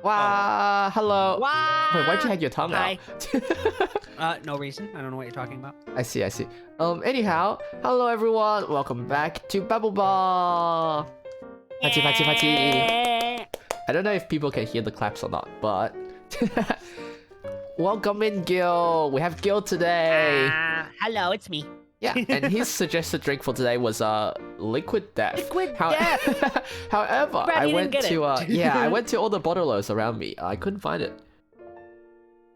Wow, hello. Wow. Wait, why'd you have your tongue Hi. out? No reason. I don't know what you're talking about. I see. Anyhow, hello everyone. Welcome back to BABBLE. Pachi, pachi, pachi. I don't know if people can hear the claps or not, but welcome in, Gil. We have Gil today. Hello, it's me. Yeah, and his suggested drink for today was liquid death. Liquid death. However, Glad I you went didn't to get it. yeah, I went to all the bottlers around me. I couldn't find it.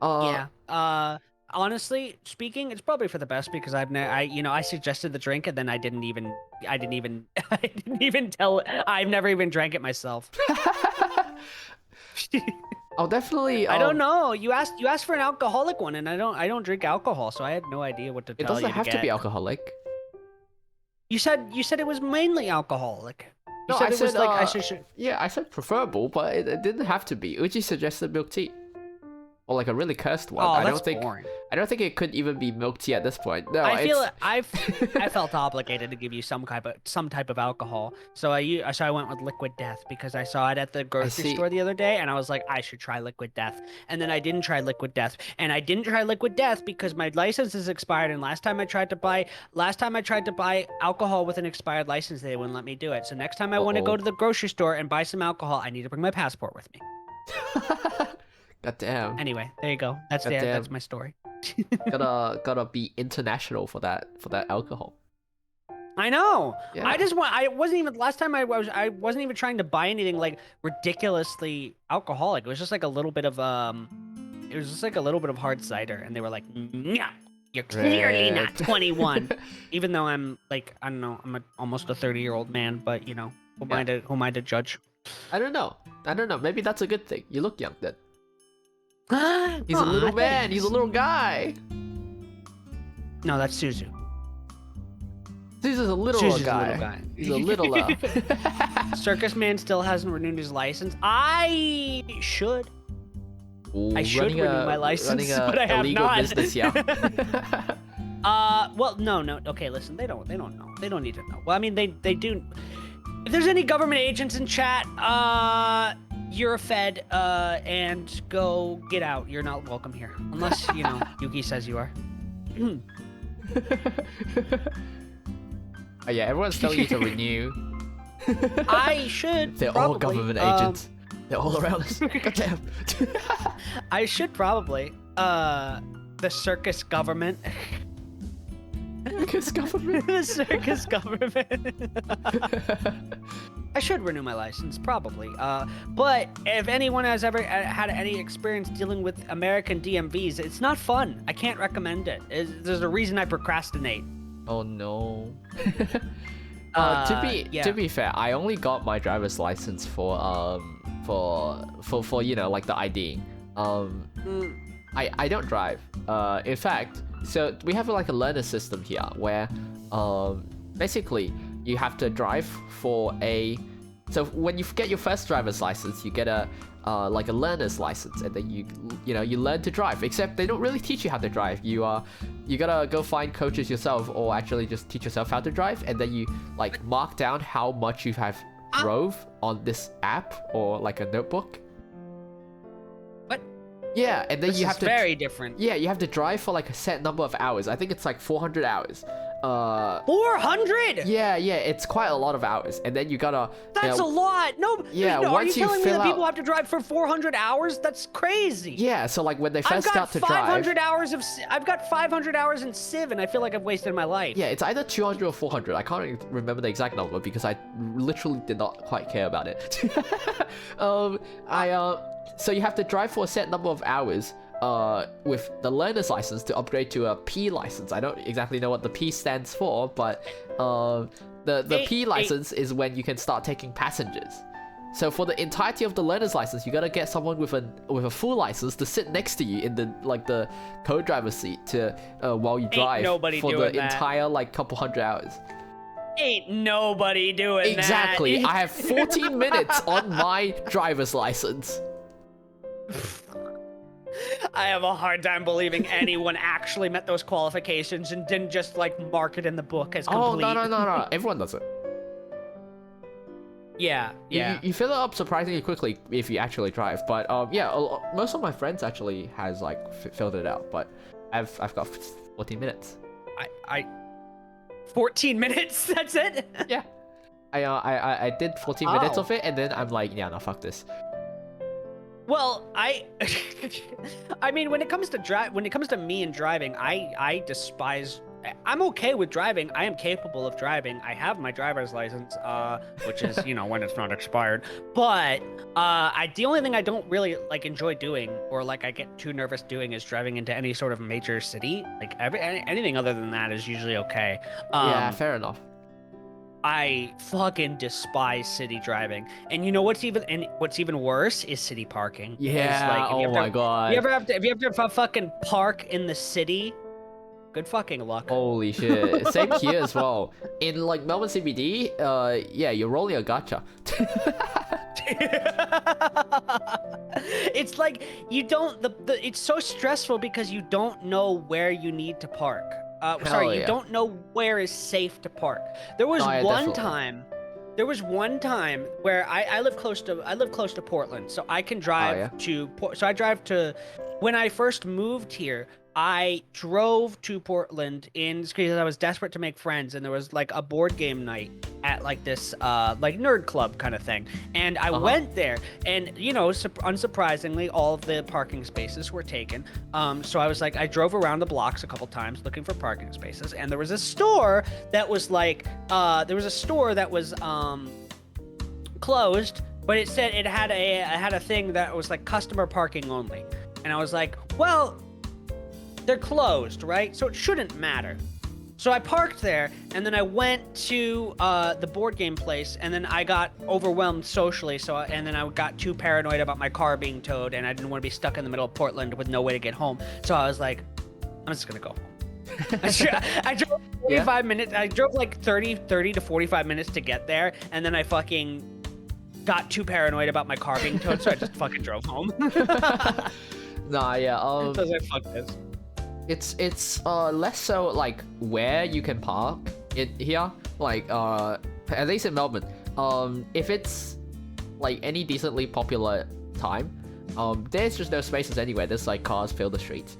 Yeah. Honestly speaking, it's probably for the best because I suggested the drink and then I didn't even tell. I've never even drank it myself. I'll definitely. I don't know. You asked for an alcoholic one, and I don't drink alcohol, so I had no idea what to It tell you. doesn't have to get. be alcoholic. You said it was mainly alcoholic. You No, said I it said was like I should. Yeah, I said preferable, but it didn't have to be. Uchi suggested milk tea, or like a really cursed one. Oh, I that's don't think. boring. I don't think it could even be milk tea at this point. No, I felt obligated to give you some type of alcohol, so I went with Liquid Death because I saw it at the grocery store the other day, and I was like, I should try Liquid Death, and then I didn't try Liquid Death, and I didn't try Liquid Death because my license is expired, and last time I tried to buy alcohol with an expired license, they wouldn't let me do it. So next time I want to go to the grocery store and buy some alcohol, I need to bring my passport with me. God damn. Anyway, there you go. That's my story. gotta be international for that alcohol. I know. Yeah. I wasn't even last time I wasn't even trying to buy anything like ridiculously alcoholic. It was just like a little bit of hard cider, and they were like, "No, you're clearly not 21." Even though I'm like, I don't know, I'm almost a 30-year-old man, but you know, who am I to judge? I don't know. Maybe that's a good thing. You look young then. He's Aw, a little man. thanks. He's a little guy. No, that's Suzu. Suzu's a little Suzu's guy. a little guy. He's a little Circus Man still hasn't renewed his license. I should. I should renew my license, but I have not. Business, yeah. Well, no. Okay, listen, they don't know. They don't need to know. Well, I mean, they do. If there's any government agents in chat, you're a fed, and go get out. You're not welcome here, unless you know Yuki says you are. Oh yeah, everyone's telling you to renew. I should. They're probably. all government agents. They're all around us. Goddamn. I should probably. The circus government. Circus government. The circus government. I should renew my license, probably. But if anyone has ever had any experience dealing with American DMVs, it's not fun. I can't recommend it. There's a reason I procrastinate. Oh no. To be fair, I only got my driver's license for you know, like the ID. I don't drive. In fact, so we have like a learner system here where basically you have to drive for so when you get your first driver's license, you get a like a learner's license, and then you learn to drive, except they don't really teach you how to drive. You gotta go find coaches yourself, or actually just teach yourself how to drive, and then you like mark down how much you have drove on this app or like a notebook. What? Yeah, and then This you is have to very different. Yeah, you have to drive for like a set number of hours. I think it's like 400 hours. 400? Yeah, it's quite a lot of hours, and then you gotta. That's a lot. No. Yeah, no, once are you telling me fill that people out- have to drive for 400 hours? That's crazy. Yeah, so like when they I've first got start to drive. 500 hours of. I've got 500 hours in Civ, and I feel like I've wasted my life. Yeah, it's either 200 or 400. I can't remember the exact number because I literally did not quite care about it. So you have to drive for a set number of hours with the learner's license to upgrade to a P license. I don't exactly know what the P stands for, but the P license is when you can start taking passengers. So for the entirety of the learner's license, you gotta get someone with a full license to sit next to you in the co-driver seat to while you drive for the entire like couple hundred hours. Ain't nobody doing that. Exactly. I have 14 minutes on my driver's license. I have a hard time believing anyone actually met those qualifications and didn't just like mark it in the book as complete. Oh no! Everyone does it. Yeah, yeah. You fill it up surprisingly quickly if you actually drive. But yeah, most of my friends actually has like filled it out. But I've got 14 minutes. I 14 minutes. That's it. Yeah. I did 14 minutes of it, and then I'm like, yeah, no, fuck this. Well, I mean, when it comes to me and driving, I despise. I'm okay with driving. I am capable of driving. I have my driver's license, which is, when it's not expired. But the only thing I don't really like enjoy doing, or like I get too nervous doing, is driving into any sort of major city. Like anything other than that is usually okay. Yeah, fair enough. I fucking despise city driving, and what's even worse is city parking. Yeah. Oh my god. If you have to fucking park in the city, good fucking luck. Holy shit. Same here as well. In like Melbourne CBD, yeah, you're rolling a gacha. It's like it's so stressful because you don't know where you need to park. You don't know where is safe to park. There was one time where I live close to Portland, so I can drive to when I first moved here, I drove to Portland because I was desperate to make friends, and there was like a board game night at like this like nerd club kind of thing, and I went there, and unsurprisingly, all of the parking spaces were taken. So I drove around the blocks a couple times looking for parking spaces, and there was a store that was closed, but it said it had a thing that was like customer parking only, and I was like, well, they're closed, right? So it shouldn't matter. So I parked there, and then I went to the board game place, and then I got overwhelmed socially. And then I got too paranoid about my car being towed, and I didn't want to be stuck in the middle of Portland with no way to get home. So I was like, I'm just gonna go home. I drove 45 minutes. I drove like 30 to 45 minutes to get there, and then I fucking got too paranoid about my car being towed, so I just fucking drove home. Nah, yeah. So I was like, fuck this. It's less so like where you can park it here, like at least in Melbourne. If it's like any decently popular time, there's just no spaces anywhere. There's like cars fill the streets.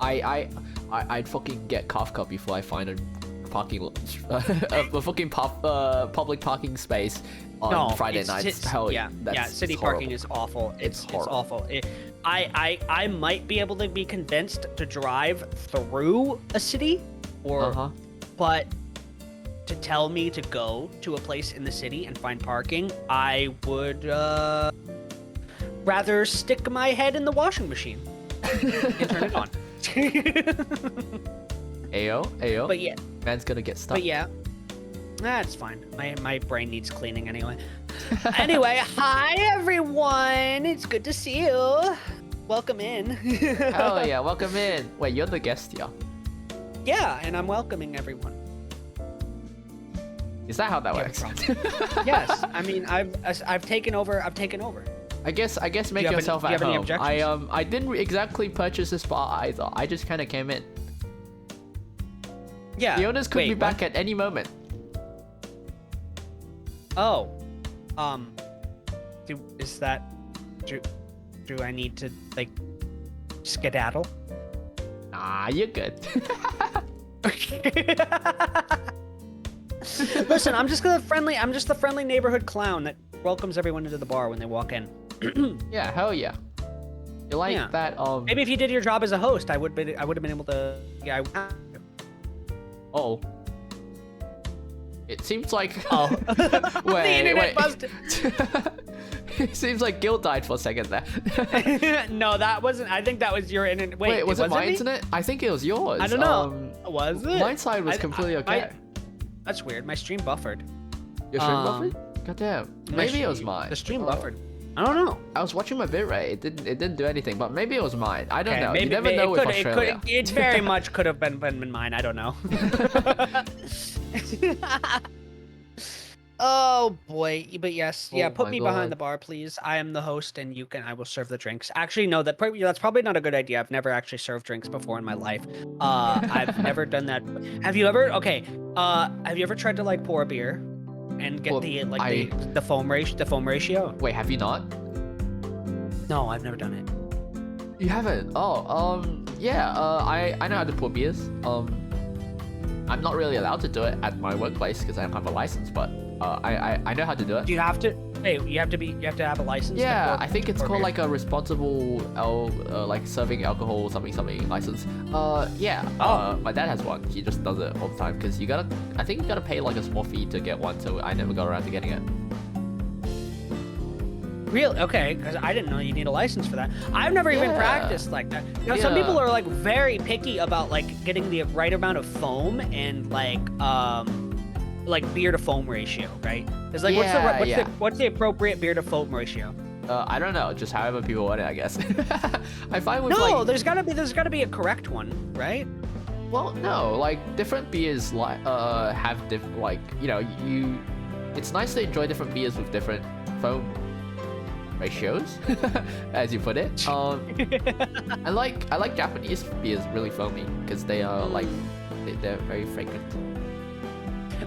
I'd fucking get Kafka before I find a parking a fucking public parking space on Friday nights. Hell yeah, city parking is awful. It's awful. I might be able to be convinced to drive through a city, but to tell me to go to a place in the city and find parking, I would rather stick my head in the washing machine and turn it on. Ayo. But yeah, man's gonna get stuck. But yeah, that's fine. My brain needs cleaning anyway. Anyway, hi everyone. It's good to see you. Welcome in. Hell yeah, welcome in. Wait, you're the guest here. Yeah, and I'm welcoming everyone. Is that how that works? Yes. I mean, I've taken over. I guess make yourself at home. I didn't exactly purchase this spot either. I just kind of came in. Yeah. The owners could be back at any moment. Oh. Do I need to like skedaddle? Nah, you're good. Listen, I'm just the friendly neighborhood clown that welcomes everyone into the bar when they walk in. Yeah, hell yeah. You like that? Maybe if you did your job as a host, I would have been able to. Yeah. Oh. It seems like. Oh. Wait. The internet busted. It seems like Gil died for a second there. No, that wasn't. I think that was your internet. Wait, was it my internet? I think it was yours. I don't know. Was it? My side was completely okay. That's weird. My stream buffered. Your stream buffered? Goddamn. Maybe it was mine. The stream buffered. I don't know. I was watching my bitrate. It didn't do anything, but maybe it was mine. I don't know. Maybe, you never know with Australia. It very much could have been mine. I don't know. Oh boy, but yes, yeah. Put me behind the bar, please. I am the host, and I will serve the drinks. Actually, no, that's probably not a good idea. I've never actually served drinks before in my life. I've never done that. Have you ever? Okay. Have you ever tried to like pour a beer? and get Well, the foam ratio? Wait, have you not? No, I've never done it. You haven't? Oh, yeah. I know how to pour beers. I'm not really allowed to do it at my workplace because I don't have a license, but I know how to do it. Do you have to? Hey, you have to have a license. Yeah, to I think it's called like a responsible like serving alcohol something license. Yeah. My dad has one. He just does it all the time because I think you gotta pay like a small fee to get one. So I never got around to getting it. Really? Okay, because I didn't know you need a license for that. I've never even practiced like that. You know, some Yeah. people are like very picky about like getting the right amount of foam and like beer to foam ratio, right? It's like what's the appropriate beer to foam ratio? I don't know, just however people want it, I guess. I find with No, like there's gotta be a correct one, right? well, no, like different beers like have different like it's nice to enjoy different beers with different foam ratios, as you put it. I like Japanese beers really foamy because they are like they're very fragrant.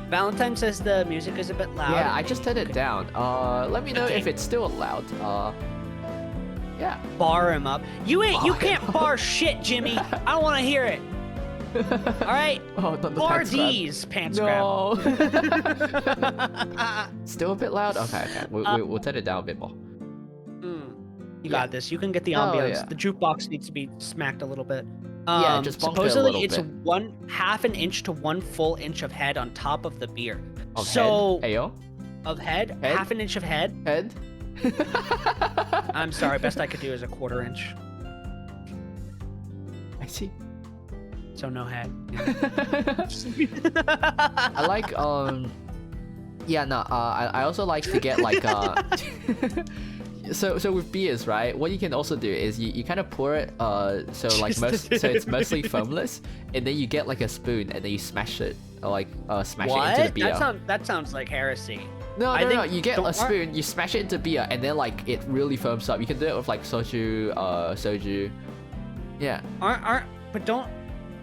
Valentine says the music is a bit loud. Yeah, I just turned it down. Let me know if it's still loud. Yeah. Bar him up. You can't bar shit, Jimmy. I don't want to hear it. All right. Oh, not the Bar pants grab. D's, pants No. grab. Still a bit loud. Okay. We'll turn it down a bit more. You got this. You can get the Oh, ambiance. yeah. The jukebox needs to be smacked a little bit. Yeah, just bump it a supposedly little it's bit. 1/2 an inch to 1 full inch of head on top of the beer. Of So head? Ayo? of head, Head? 1/2 an inch of head. Head? I'm sorry, best I could do is a 1/4 inch. I see. So no head. I like yeah, no, I also like to get like so with beers, right, what you can also do is you kind of pour it so like so it's mostly foamless, and then you get like a spoon and then you smash it smash it into the beer. That sounds like heresy. No, you get a don't- spoon, you smash it into beer, and then like it really foams up. You can do it with like soju, yeah, But don't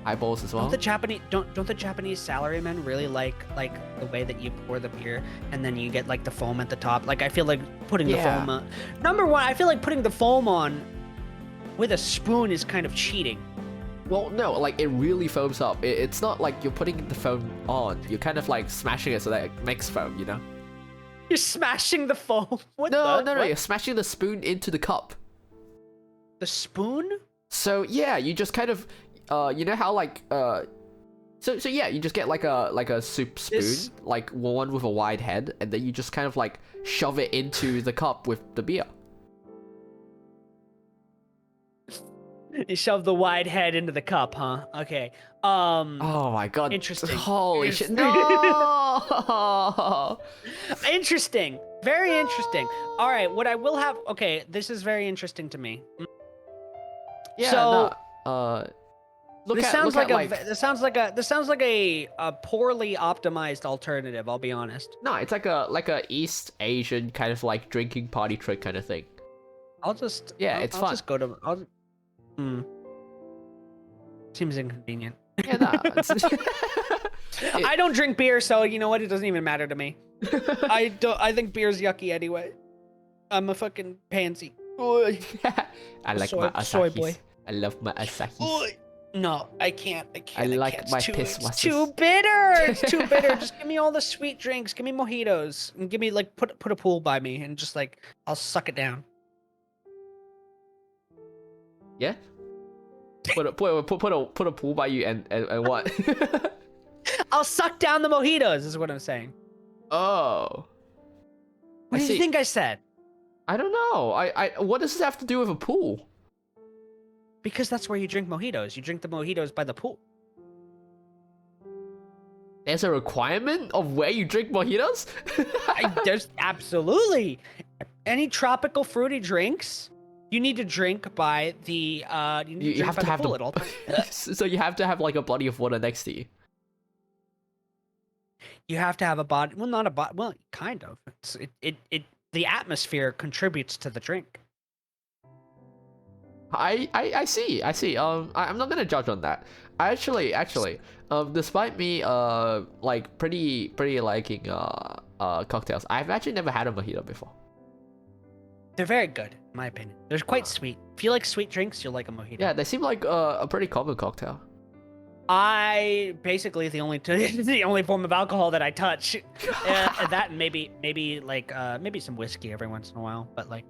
eyeballs as well. the Japanese salarymen really like the way that you pour the beer and then you get like the foam at the top? Like I feel like putting the foam on. Number one, I feel like putting the foam on with a spoon is kind of cheating. Well, no, like it really foams up. It's not like you're putting the foam on. You're kind of like smashing it so that it makes foam, you know? You're smashing the foam. No, you're smashing the spoon into the cup. The spoon? So yeah, you just kind of you know how like so yeah, you just get like a soup spoon, like one with a wide head, and then you just kind of like shove it into the cup with the beer. You shove the wide head into the cup, huh? Okay. Oh my god. Interesting. Holy shit. No. Interesting. Very interesting. All right, what I will have. Okay, this is very interesting to me. Yeah. So, Look this at sounds look like at, this sounds like a poorly optimized alternative. I'll be honest. No, it's like a East Asian kind of like drinking party trick kind of thing. It's I'll fun. just go to. Seems inconvenient. Yeah, no. I don't drink beer, so you know what? It doesn't even matter to me. I think beer's yucky anyway. I'm a fucking pansy. I like my Asahis. Soy boy. I love my Asahis. No, I can't. I like can't. my It's piss It's too bitter. It's too bitter. Just give me all the sweet drinks. Give me mojitos, and give me like put a pool by me, and just like I'll suck it down. Yeah. Put a pool by you and what? I'll suck down the mojitos. Is what I'm saying. Oh. What do you think I said? I don't know. What does this have to do with a pool? Because that's where you drink mojitos. You drink the mojitos by the pool. There's a requirement of where you drink mojitos? There's absolutely any tropical fruity drinks. You need to drink by the you have to have pool at all times. So you have to have like a body of water next to you. You have to have a body. Well, not a body. Well, kind of. The atmosphere contributes to the drink. I see. I'm not gonna judge on that. I actually, despite me like pretty liking cocktails, I've actually never had a mojito before. They're very good, in my opinion. They're quite sweet. If you like sweet drinks, you'll like a mojito. Yeah, they seem like a pretty common cocktail. I basically the only form of alcohol that I touch. That and maybe like maybe some whiskey every once in a while, but like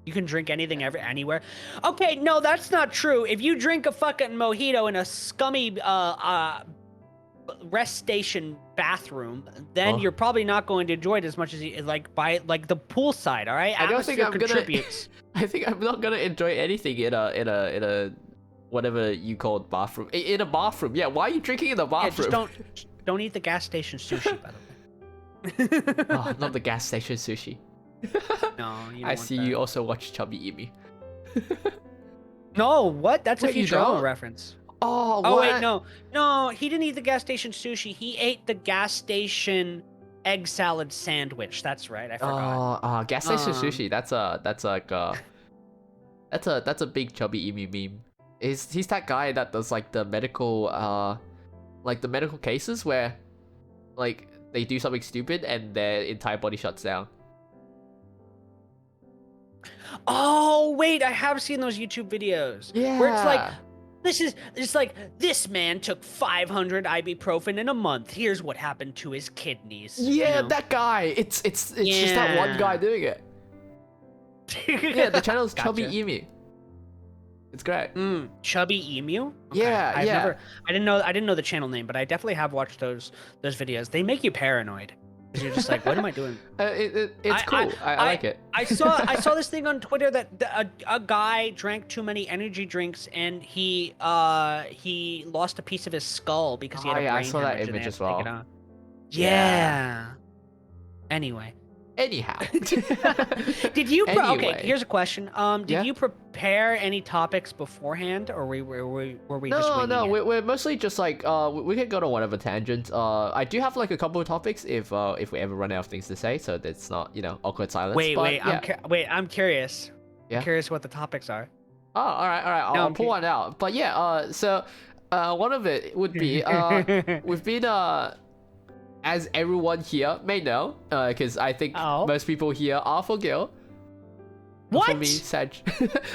you can drink anything anywhere. Okay, no, that's not true. If you drink a fucking mojito in a scummy rest station bathroom, then you're probably not going to enjoy it as much as you like by like the poolside. All right, I don't think I'm contributes. I think I'm not gonna enjoy anything in a whatever you call it, bathroom. In a bathroom, yeah. Why are you drinking in the bathroom? Yeah, just don't eat the gas station sushi, by the way. Oh, not the gas station sushi. No, you don't I see you also watch Chubby Emu. No, what? That's Wait, a you Futurama don't? reference. Oh, Oh what? wait, no, he didn't eat the gas station sushi. He ate the gas station egg salad sandwich. That's right, I forgot. Gas station sushi. That's a big Chubby Emu meme. He's that guy that does like the medical cases where like they do something stupid and their entire body shuts down. Oh wait, I have seen those YouTube videos. Yeah. Where it's like, it's like this man took 500 ibuprofen in a month. Here's what happened to his kidneys. Yeah, you know? that guy. It's just that one guy doing it. Yeah, the channel's Gotcha. Chubby Emu. It's great. Chubby Emu? Okay. Yeah, I didn't know the channel name, but I definitely have watched those videos. They make you paranoid. Because you're just like, what am I doing? It's cool. I like it. I saw this thing on Twitter that a guy drank too many energy drinks and he lost a piece of his skull because he had a brain I saw that hemorrhage and they image had as to take well. it out. Yeah. Yeah. Anyway. Anyhow. Did you okay, Anyway. here's a question. Did you prepare any topics beforehand or were we just winging it? We're mostly just like we can go to whatever tangent. I do have like a couple of topics if we ever run out of things to say, so that's not, awkward silence. Wait, but, I'm curious. Yeah? I'm curious what the topics are. Oh, all right. I'll pull one out. But yeah, so one of it would be we've been as everyone here may know, because I think most people here are for Gil. What? For me, Sag.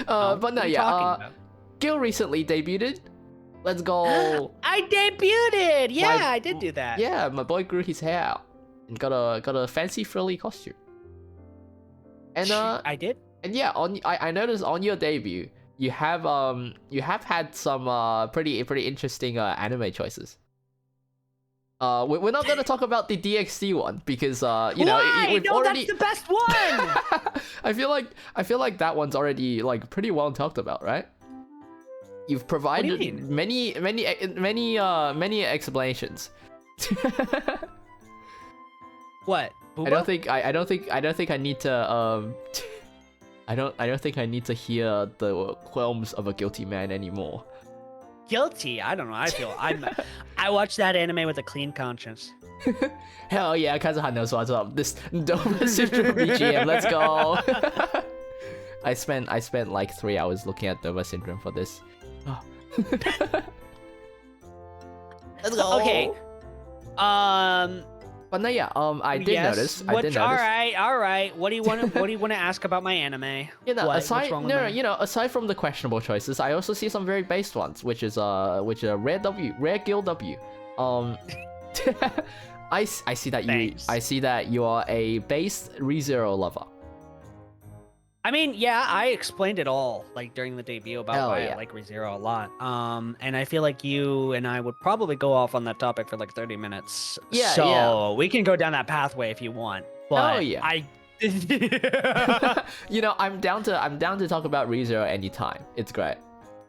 But no, yeah. Gil recently debuted. Let's go. I debuted. Yeah, I did do that. Yeah, my boy grew his hair out and got a fancy frilly costume. And I did. And yeah, I noticed on your debut you have had some pretty interesting anime choices. We're not gonna talk about the DxD one because we've already. That's the best one. I feel like that one's already like pretty well talked about, right? You've provided many explanations. What? Booba? I don't think I need to I don't think I need to hear the qualms of a guilty man anymore. Guilty? I don't know. I watched that anime with a clean conscience. Hell yeah, Kazuha knows what's up. This Doma Syndrome BGM, let's go. I spent like 3 hours looking at Doma Syndrome for this. Oh. Let's go. Okay. But no, yeah. I did notice. All right. What do you want to ask about my anime? Aside from the questionable choices, I also see some very based ones, which is rare Gil W. I see that you are a based ReZero lover. I mean, yeah, I explained it all like during the debut about why I like ReZero a lot. And I feel like you and I would probably go off on that topic for like 30 minutes. Yeah, so we can go down that pathway if you want. But I'm down to talk about ReZero anytime. It's great.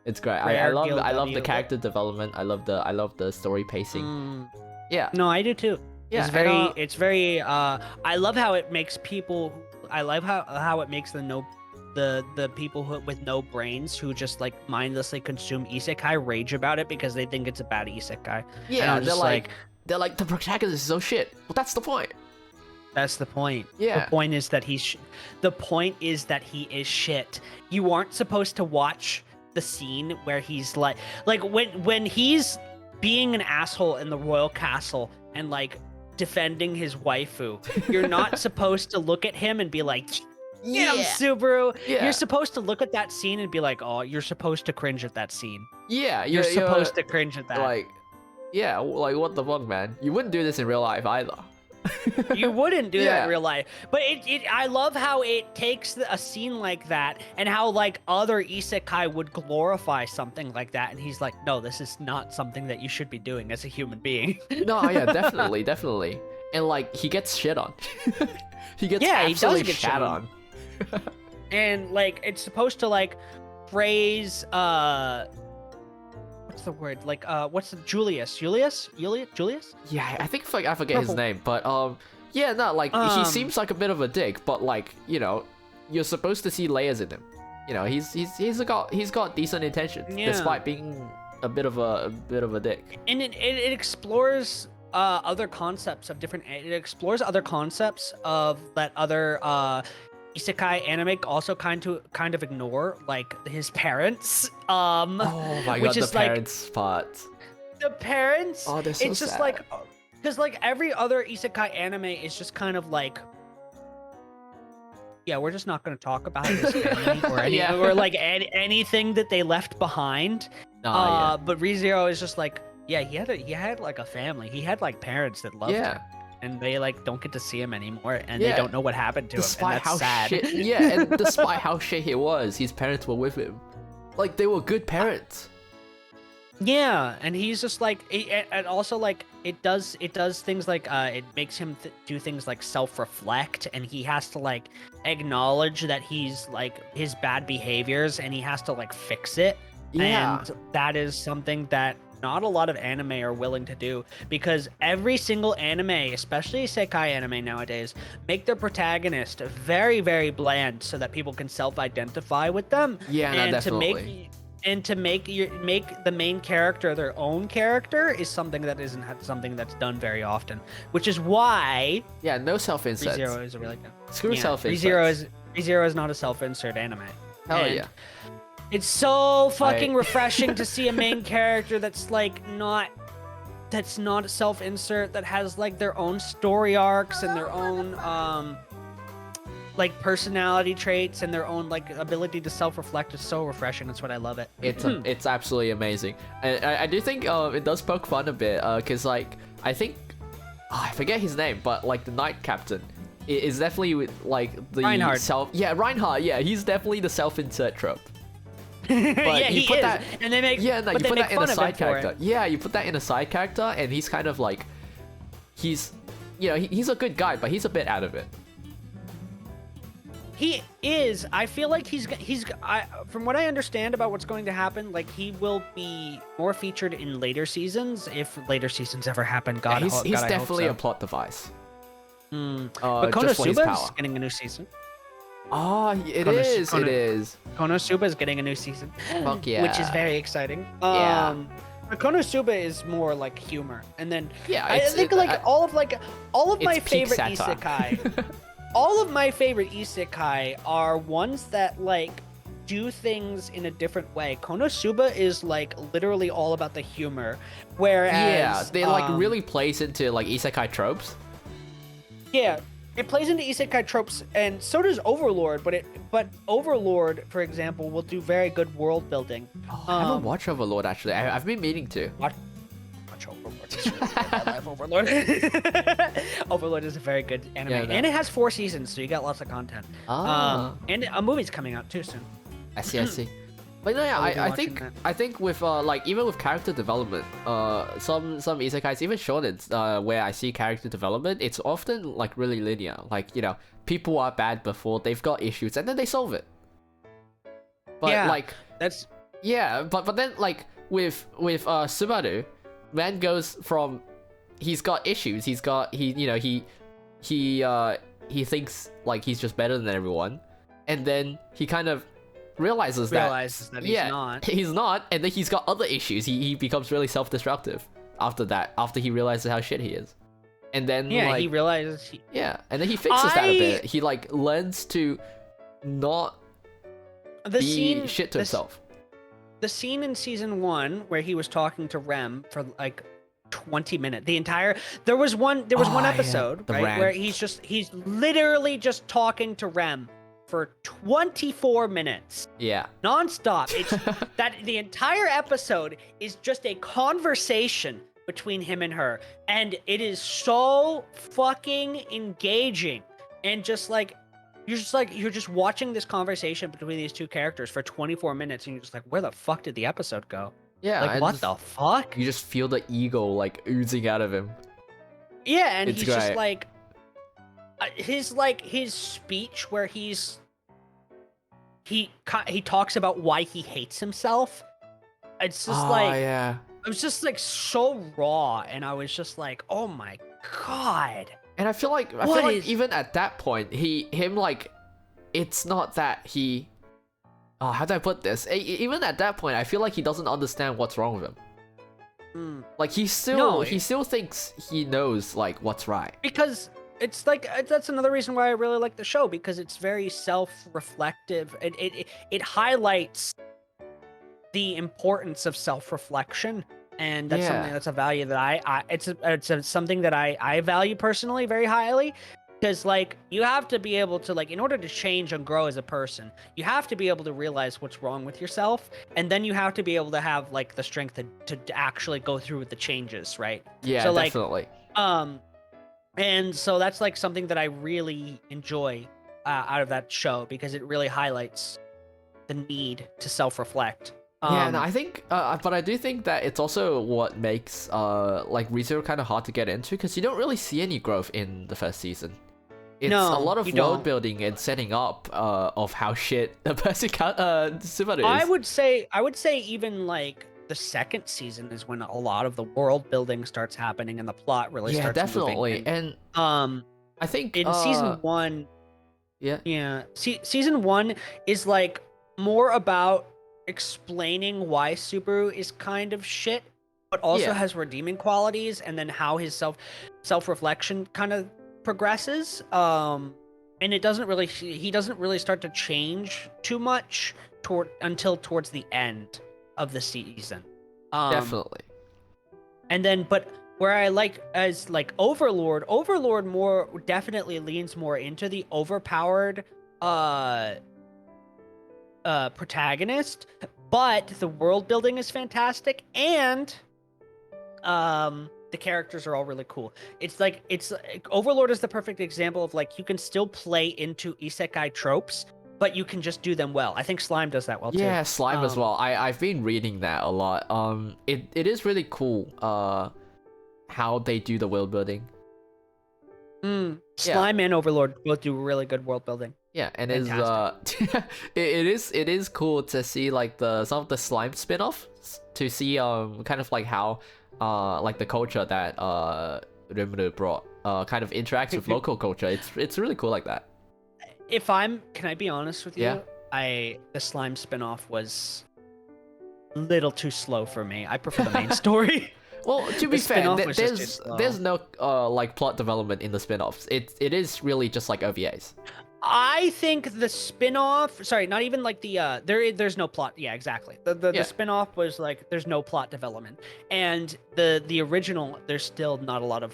I love the character development. I love the story pacing. Yeah. No, I do too. Yeah. It's very I love how it makes people I love how it makes the people with no brains who just like mindlessly consume isekai rage about it because they think it's a bad isekai. Yeah, they're like the protagonist is so shit. Well, that's the point. That's the point. Yeah. The point is that he is shit. You aren't supposed to watch the scene where he's like when he's being an asshole in the royal castle and like defending his waifu, you're not supposed to look at him and be like, get him, Subaru. Yeah. You're supposed to look at that scene and be like, oh, you're supposed to cringe at that scene. Yeah, You're supposed to cringe at that. Like, yeah, like what the fuck, man? You wouldn't do this in real life either. You wouldn't do that Yeah. in real life. But I love how it takes a scene like that and how like other isekai would glorify something like that. And he's like, no, this is not something that you should be doing as a human being. No, yeah, definitely, definitely. And like, he gets shit on. He gets absolutely he does get shat on. And like, it's supposed to like praise, what's the word? Like, what's the Julius? Julius? Yeah, I think I forget his Purple. name, but yeah, no, like he seems like a bit of a dick, but like, you know, you're supposed to see layers in him. You know, he's got decent intentions despite being a bit of a dick. And it explores other concepts of different. It explores other concepts of that other isekai anime also kind of ignore, like his parents. Oh my which god, is the parents part. The parents. Oh, they're so it's just sad. like, because like every other isekai anime is just kind of like, yeah, we're just not going to talk about his family or any, Yeah. or like anything that they left behind. Yeah. But ReZero is just like, yeah, he had like a family. He had like parents that loved him, and they like don't get to see him anymore, and they don't know what happened to him. And that's sad. And despite how shit he was, his parents were with him. Like, they were good parents. Yeah, and he's just like, and also like it does things like it makes him do things like self-reflect, and he has to like acknowledge that he's like his bad behaviors, and he has to like fix it. Yeah. And that is something that not a lot of anime are willing to do, because every single anime, especially isekai anime nowadays, make their protagonist very, very bland so that people can self-identify with them. Yeah, no, and definitely. to make the main character their own character is something that isn't something that's done very often, which is why Yeah, no self-insert. ReZero is a really good. Screw self-insert. ReZero is not a self-insert anime. Hell And yeah. it's so fucking refreshing to see a main character that's not self-insert, that has like their own story arcs and their own like personality traits and their own like ability to self-reflect. It's so refreshing. That's what I love it. It's absolutely amazing. And I do think it does poke fun a bit, because like I think I forget his name, but like the Knight Captain is definitely like the Reinhardt. Reinhardt. Yeah, he's definitely the self-insert trope. But Yeah, you he put is. that, And they make yeah, no, but you they put make that in a fun of side him for it. character. Yeah, you put that in a side character, and he's kind of like, he's, you know, he's a good guy, but he's a bit out of it. He is. I feel like from what I understand about what's going to happen, like he will be more featured in later seasons, if later seasons ever happen. God, Yeah, he's God, definitely I a hope so. plot device. But just for his Konosuba power. is getting a new season. Oh, it Kono- is. Konosuba is getting a new season. Fuck yeah. Which is very exciting. Yeah. But Konosuba is more like humor, and then Yeah, I it's- think it- like all of my it's peak favorite satire. isekai. All of my favorite isekai are ones that like do things in a different way. Konosuba is like literally all about the humor, whereas Yeah, they like really plays into like isekai tropes. Yeah, it plays into isekai tropes, and so does Overlord. But Overlord, for example, will do very good world building. Oh, I haven't watched Overlord actually. I've been meaning to. Watch Overlord. It's really good. I love Overlord. Overlord is a very good anime, Yeah, no. and it has 4 seasons, so you got lots of content. Ah. And a movie's coming out too soon. I see. But no, yeah, I'll be I watching think that. I think with like even with character development, some isekais, even shonens, where I see character development, it's often like really linear. Like, you know, people are bad before, they've got issues, and then they solve it. But Yeah, like, That's but then like with Subaru, man goes from he's got issues, he thinks like he's just better than everyone, and then he kind of realizes that he's not, and then he's got other issues. He becomes really self-destructive after that, after he realizes how shit he is. And then like, he realizes and then he fixes that a bit. He like learns to not the be scene shit to himself. the scene in season 1 where he was talking to Rem for like 20 minutes. There was one episode, right, where he's literally just talking to Rem for 24 minutes. Yeah. Nonstop. It's that the entire episode is just a conversation between him and her, and it is so fucking engaging, and just like you're just watching this conversation between these two characters for 24 minutes, and you're just like, where the fuck did the episode go? Yeah. Like, what the fuck? You just feel the ego like oozing out of him. Yeah, and It's he's great. just like his speech where he talks about why he hates himself. It's just yeah. it was just like so raw, and I was just like, oh my god. And I feel like even at that point, it's not that he. Oh, how do I put this? Even at that point, I feel like he doesn't understand what's wrong with him. Like he still thinks he knows like what's right. Because it's like that's another reason why I really like the show, because it's very self-reflective. It highlights the importance of self-reflection, and that's something that's a value that it's something that I value personally very highly. Because like you have to be able to, like, in order to change and grow as a person, you have to be able to realize what's wrong with yourself, and then you have to be able to have like the strength to actually go through with the changes, right? Yeah, so, definitely. And so that's like something that I really enjoy out of that show, because it really highlights the need to self-reflect. Yeah, and I think, but I do think that it's also what makes like ReZero kind of hard to get into, because you don't really see any growth in the first season. It's a lot of world building and setting up of how shit the Subaru is. I would say even like the second season is when a lot of the world building starts happening and the plot really starts definitely moving. And I think in season 1, season 1 is like more about explaining why Subaru is kind of shit, but also has redeeming qualities, and then how his self-reflection kind of progresses. And he doesn't really start to change too much until towards the end of the season. Definitely. And then, but where I like as like Overlord more definitely leans more into the overpowered protagonist, but the world building is fantastic, and the characters are all really cool. It's like Overlord is the perfect example of like you can still play into isekai tropes, but you can just do them well. I think Slime does that well too. Yeah, Slime as well. I've been reading that a lot. It is really cool how they do the world building. Slime and Overlord both do really good world building. Yeah, and it is cool to see like some of the Slime spin-offs, to see kind of like how like the culture that Rimuru brought kind of interacts with local culture. It's really cool like that. Can I be honest with you? Yeah. The Slime spin-off was a little too slow for me. I prefer the main story. Well, to be fair, there's no like plot development in the spin-offs. It is really just like OVAs. I think the spin-off, sorry, not even like the there's no plot. Yeah, exactly. The spin-off was like there's no plot development, and the original, there's still not a lot of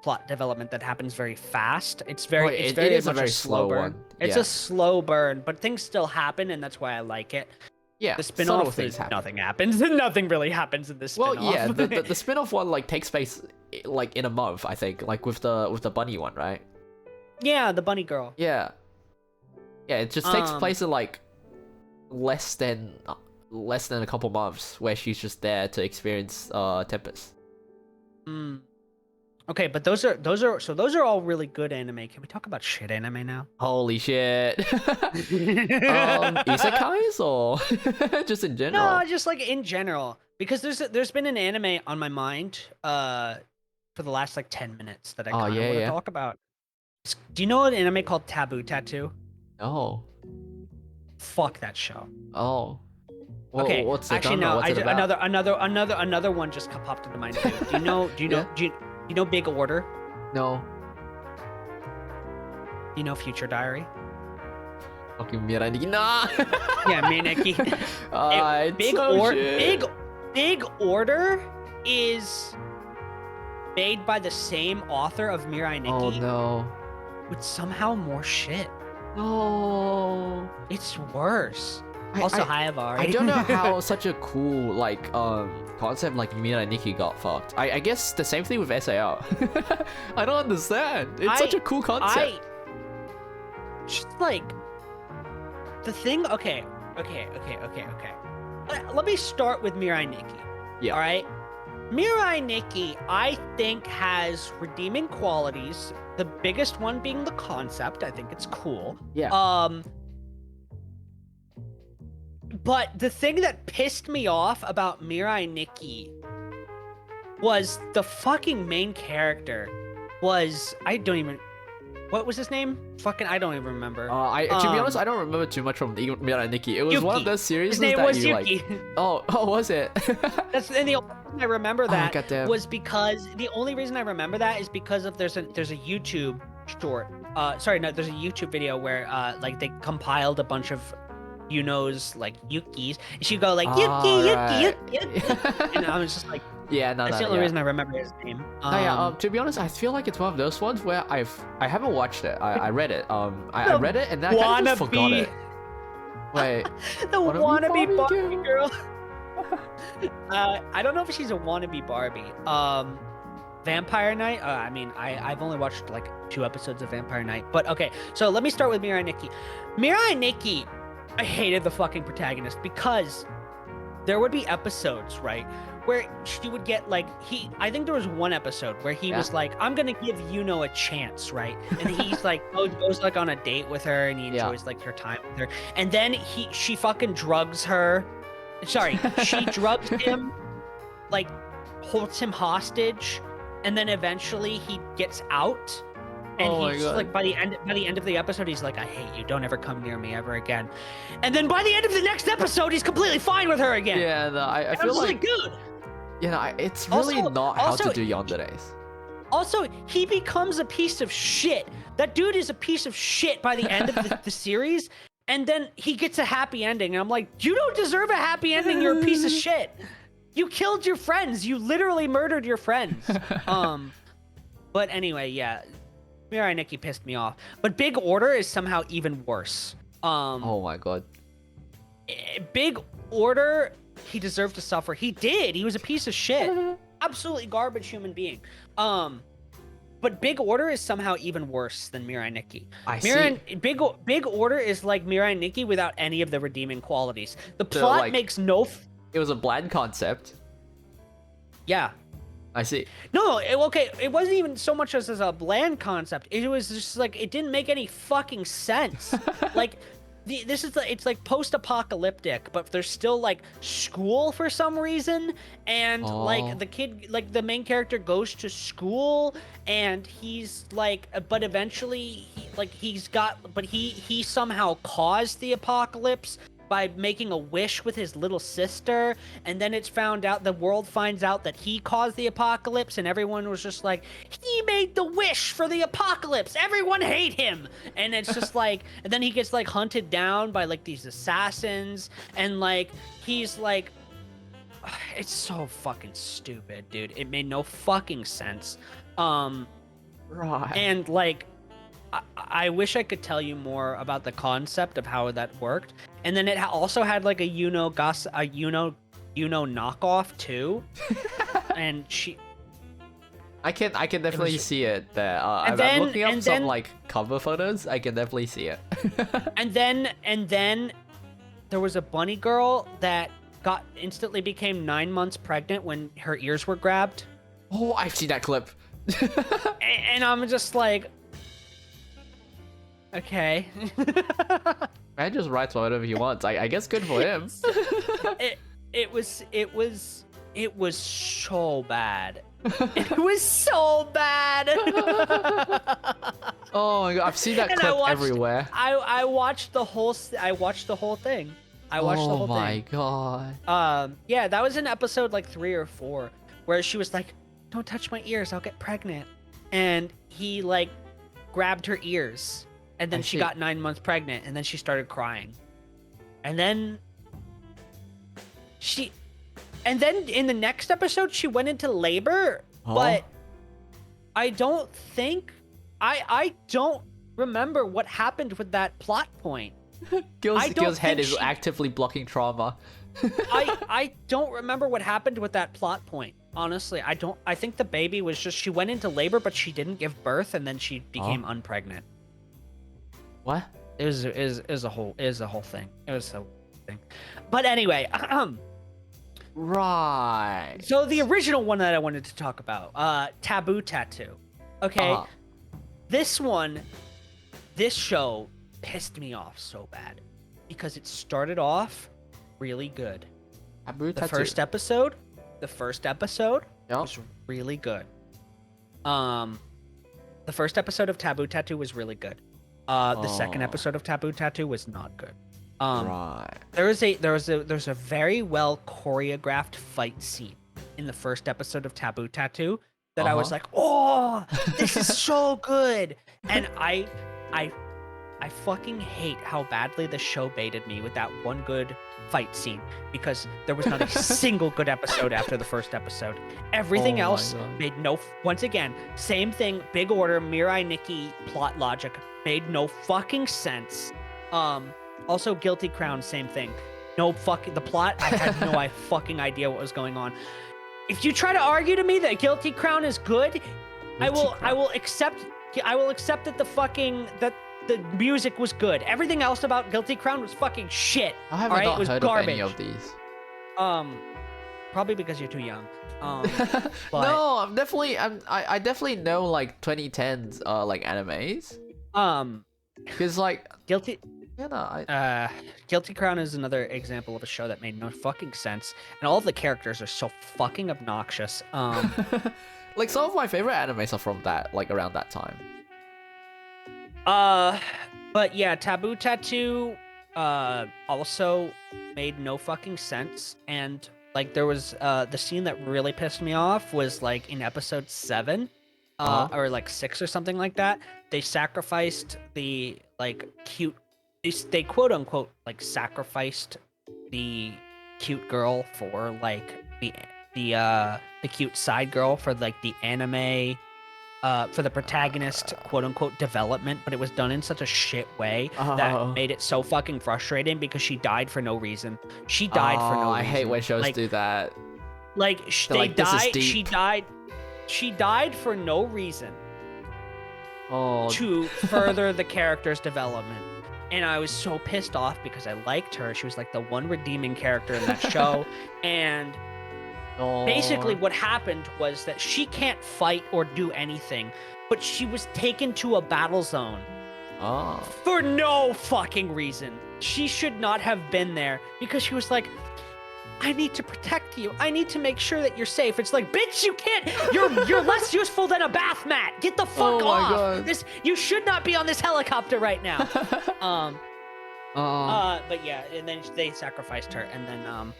plot development that happens very fast. It's very much a very slow burn. It's a slow burn, but things still happen, and that's why I like it. Yeah, the spin-off nothing happens. Nothing really happens in this spin-off. Well, yeah, the spin-off one like takes place like in a month, I think, like with the bunny one, right? Yeah, the bunny girl. Yeah, it just takes place in like less than a couple months, where she's just there to experience Tempest. Okay, but those are all really good anime. Can we talk about shit anime now? Holy shit. Isekais or just in general? No, just like in general, because there's been an anime on my mind for the last like 10 minutes that I kind of want to talk about. Do you know an anime called Taboo Tattoo? No. Fuck that show. Oh. Well, okay. What's it actually no? What's it about? another one just popped into mind too. Do you know Big Order? No. You know Future Diary? Fucking Mirai Nikki. Nah. Yeah, Mineki. Big Order is made by the same author of Mirai Nikki. Oh no. With somehow more shit. No. It's worse. Hi, Avari. I don't know how such a cool like concept like Mirai Nikki got fucked. I guess the same thing with SAO. I don't understand. It's such a cool concept. Just like the thing. Okay. Let me start with Mirai Nikki. Yeah. All right. Mirai Nikki, I think, has redeeming qualities. The biggest one being the concept. I think it's cool. Yeah. But the thing that pissed me off about Mirai Nikki was the fucking main character was what was his name? I don't even remember. To be honest, I don't remember too much from Mirai Nikki. It was Yuki. One of those series His name that was you Yuki. like. Oh, was it? And the only reason I remember that was because the only reason I remember that is because of there's a YouTube short. There's a YouTube video where like they compiled a bunch of like Yukis. And she'd go like Yuki. And I was just like, yeah, no, that's the only reason I remember his name. To be honest, I feel like it's one of those ones where I haven't watched it. I read it. I read it and then I kind of just forgot it. Wait, the wannabe Barbie girl. I don't know if she's a wannabe Barbie. Vampire Knight. I've only watched like 2 episodes of Vampire Knight. But okay, so let me start with Mirai Nikki. Mirai Nikki, I hated the fucking protagonist because there would be episodes, right, where she would get like I think there was one episode where he was like, I'm gonna give Yuno a chance, right? And he's like goes like on a date with her and he enjoys like her time with her. And then she fucking drugs her. Sorry, she drugs him, like holds him hostage, and then eventually he gets out. And he's like, by the end of the episode, he's like, I hate you. Don't ever come near me ever again. And then by the end of the next episode, he's completely fine with her again. Yeah, no, I feel like dude. You know, it's really not how to do yanderes. Also, he becomes a piece of shit. That dude is a piece of shit by the end of the series. And then he gets a happy ending. And I'm like, you don't deserve a happy ending. You're a piece of shit. You killed your friends. You literally murdered your friends. But anyway, yeah. Mirai Nikki pissed me off. But Big Order is somehow even worse. Oh my god. Big Order, he deserved to suffer. He did. He was a piece of shit. Absolutely garbage human being. But Big Order is somehow even worse than Mirai Nikki. Big Order is like Mirai Nikki without any of the redeeming qualities. The plot makes no... It was a bland concept. Yeah. I see. No, it wasn't even so much as a bland concept. It was just like, it didn't make any fucking sense. Like, it's like post-apocalyptic, but there's still like school for some reason, and like the kid, like the main character goes to school, and he's like, but eventually he somehow caused the apocalypse by making a wish with his little sister, and then the world finds out that he caused the apocalypse, and everyone was just like, he made the wish for the apocalypse, everyone hate him. And it's just like, and then he gets like hunted down by like these assassins, and like he's like, it's so fucking stupid, dude. It made no fucking sense. Right. And like, I wish I could tell you more about the concept of how that worked. And then it also had like a Yuno knockoff too. And I can definitely see it there. I'm looking up some like cover photos. I can definitely see it. and then there was a bunny girl that instantly became 9 months pregnant when her ears were grabbed. Oh, I've seen that clip. and I'm just like, okay. Man just writes whatever he wants. I guess good for him. It was so bad. It was so bad. Oh my god, I've seen that clip everywhere. I watched the whole thing. I watched the whole thing. Oh my god. Yeah, that was in episode like 3 or 4 where she was like, "Don't touch my ears, I'll get pregnant." And he like grabbed her ears. and then she got 9 months pregnant, and then she started crying, and then in the next episode she went into labor, but I don't remember what happened with that plot point. Gil's head is actively blocking trauma. I don't remember what happened with that plot point. Honestly, I think the baby was just, she went into labor, but she didn't give birth, and then she became unpregnant. What? It was a whole thing. It was a thing. But anyway, right. So the original one that I wanted to talk about, Taboo Tattoo. Okay. This show pissed me off so bad because it started off really good. The first episode was really good. The first episode of Taboo Tattoo was really good. The second episode of Taboo Tattoo was not good. Right. There's a very well choreographed fight scene in the first episode of Taboo Tattoo that I was like, oh, this is so good. And I fucking hate how badly the show baited me with that one good fight scene, because there was not a single good episode after the first episode. Everything else made once again, same thing, big order, Mirai Nikki plot logic, made no fucking sense. Also Guilty Crown, same thing. The plot, I had no fucking idea what was going on. If you try to argue to me that Guilty Crown is good, I will accept that the music was good. Everything else about Guilty Crown was fucking shit. I haven't it was heard garbage. of any of these. Probably because you're too young. But... No, I definitely know like 2010s like animes. Because like Guilty Guilty Crown is another example of a show that made no fucking sense, and all of the characters are so fucking obnoxious. Like some of my favorite animes are from that, like around that time. But yeah, Taboo Tattoo also made no fucking sense, and like there was the scene that really pissed me off was like in episode 7 or like 6 or something like that. They sacrificed the like cute, they quote unquote like sacrificed the cute girl for like the cute side girl for like the anime for the protagonist quote unquote development, but it was done in such a shit way that made it so fucking frustrating because she died for no reason. She died for no reason. I hate when shows do that. Like they died. She died for no reason. To further the character's development. And I was so pissed off because I liked her. She was like the one redeeming character in that show. And basically what happened was that she can't fight or do anything, but she was taken to a battle zone for no fucking reason. She should not have been there because she was like, I need to protect you. I need to make sure that you're safe. It's like, bitch, you can't. You're less useful than a bath mat. Get the fuck off. God. You should not be on this helicopter right now. But yeah, and then they sacrificed her, and then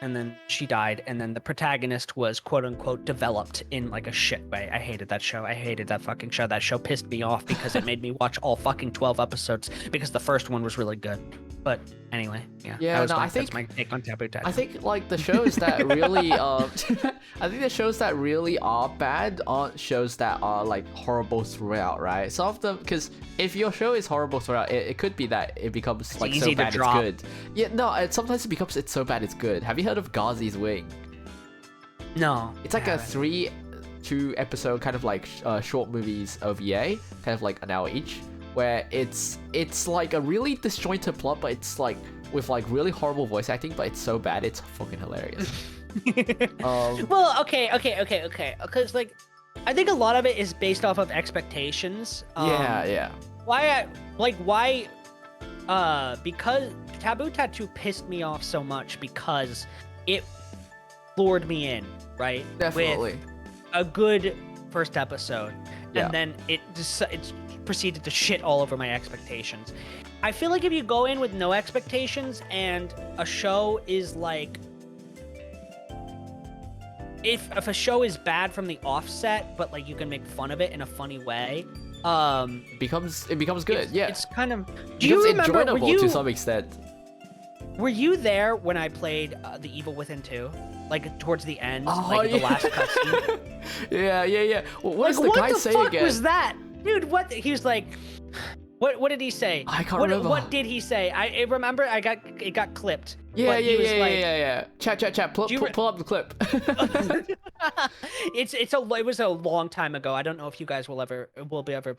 and then she died, and then the protagonist was quote unquote developed in like a shit way. I hated that show. I hated that fucking show. That show pissed me off because it made me watch all fucking 12 episodes because the first one was really good. But anyway, that's my take on Taboo Tattoo. I think like the shows that really I think the shows that really are bad aren't shows that are like horrible throughout, right? Some of them, because if your show is horrible throughout, it could be that it becomes like so bad it's good. Yeah, no, sometimes it becomes it's so bad it's good. Have you heard of Gazi's Wing? No. It's like a 2 episode kind of like short movies OVA, kind of like an hour each, where it's like a really disjointed plot, but it's like with like really horrible voice acting, but it's so bad it's fucking hilarious. Well, okay, because like I think a lot of it is based off of expectations. Yeah. Why? Because Taboo Tattoo pissed me off so much because it lured me in, right? Definitely. With a good first episode, and then it proceeded to shit all over my expectations. I feel like if you go in with no expectations and a show is like if a show is bad from the offset, but like you can make fun of it in a funny way, it becomes good. It's kind of. Do you remember? Enjoyable to some extent. Were you there when I played The Evil Within 2? Like towards the end, the last cutscene. Yeah. Well, what does the guy say again? What the fuck was that, dude? What he was like? What did he say? I can't remember. What did he say? I remember. It got clipped. Yeah. Chat. Pull up the clip. It was a long time ago. I don't know if you guys will be ever.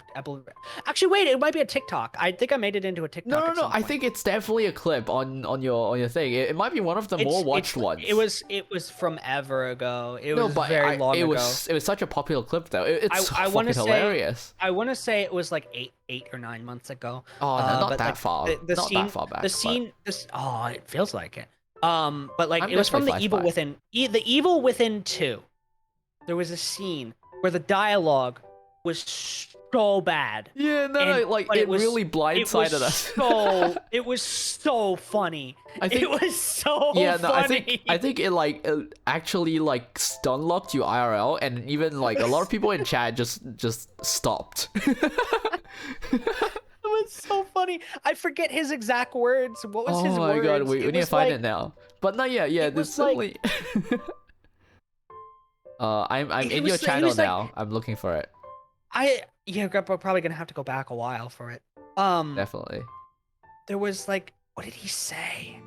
Actually, wait. It might be a TikTok. I think I made it into a TikTok. No. I think it's definitely a clip on your thing. It might be one of the more watched ones. It was from ever ago. It was very long ago. It was such a popular clip though. It's fucking hilarious. I want to say it was like 8 or 9 months ago. Oh, no, not that far. That far back. It feels like it. But like I'm it was from The Evil flashback. Within. The Evil Within 2. There was a scene where the dialogue was so bad. Yeah, it really blindsided us. It was so funny. It was so funny. funny. I think it actually stun locked you IRL, and even a lot of people in chat just stopped. It was so funny. I forget his exact words. What was his words? Oh my god, we need to find it now. But no, there's certainly. I'm in your channel now. I'm looking for it. We're probably gonna have to go back a while for it. Definitely. There was what did he say?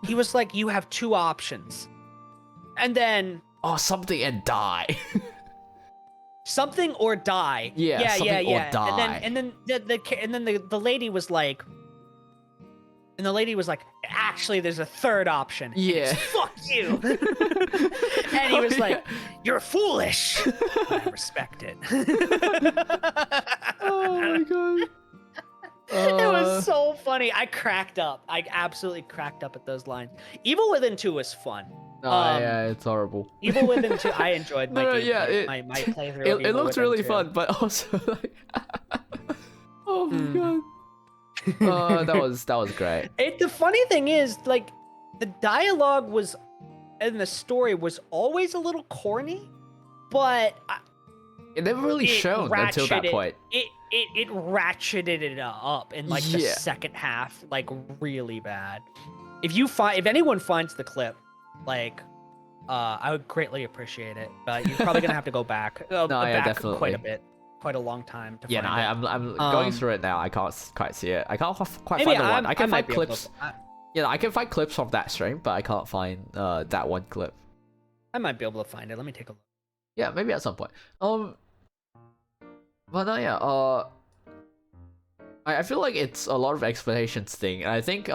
He was like, you have 2 options, and then something and die. Something or die. Yeah. Or die. And then the lady was like. And the lady was like, actually, there's a 3rd option. Yeah. Fuck you. And he was like, you're foolish. I respect it. Oh my god. It was so funny. I cracked up. I absolutely cracked up at those lines. Evil Within 2 was fun. Yeah, it's horrible. Evil Within 2, I enjoyed my my playthrough. It looked really fun, but also oh my god. That was great. The funny thing is, the dialogue was, and the story was always a little corny, but it never really shone until that point. It ratcheted it up in the second half, really bad. If anyone finds the clip, I would greatly appreciate it. But you're probably gonna have to go back. Definitely. Quite a bit. Quite a long time to find it. I'm going through it now. I can't quite see it. I can't quite find the one. I can find clips. I can find clips from that stream, but I can't find that one clip. I might be able to find it. Let me take a look. Yeah, maybe at some point. But no, I feel like it's a lot of explanations thing, and I think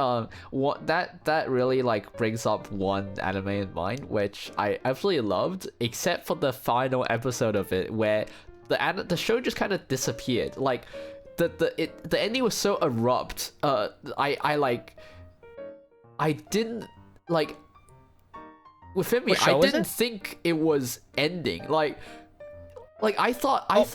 what that really brings up one anime in mind, which I absolutely loved, except for the final episode of it where the show just kind of disappeared. The ending was so abrupt. I didn't within me. I didn't think it was ending. I thought I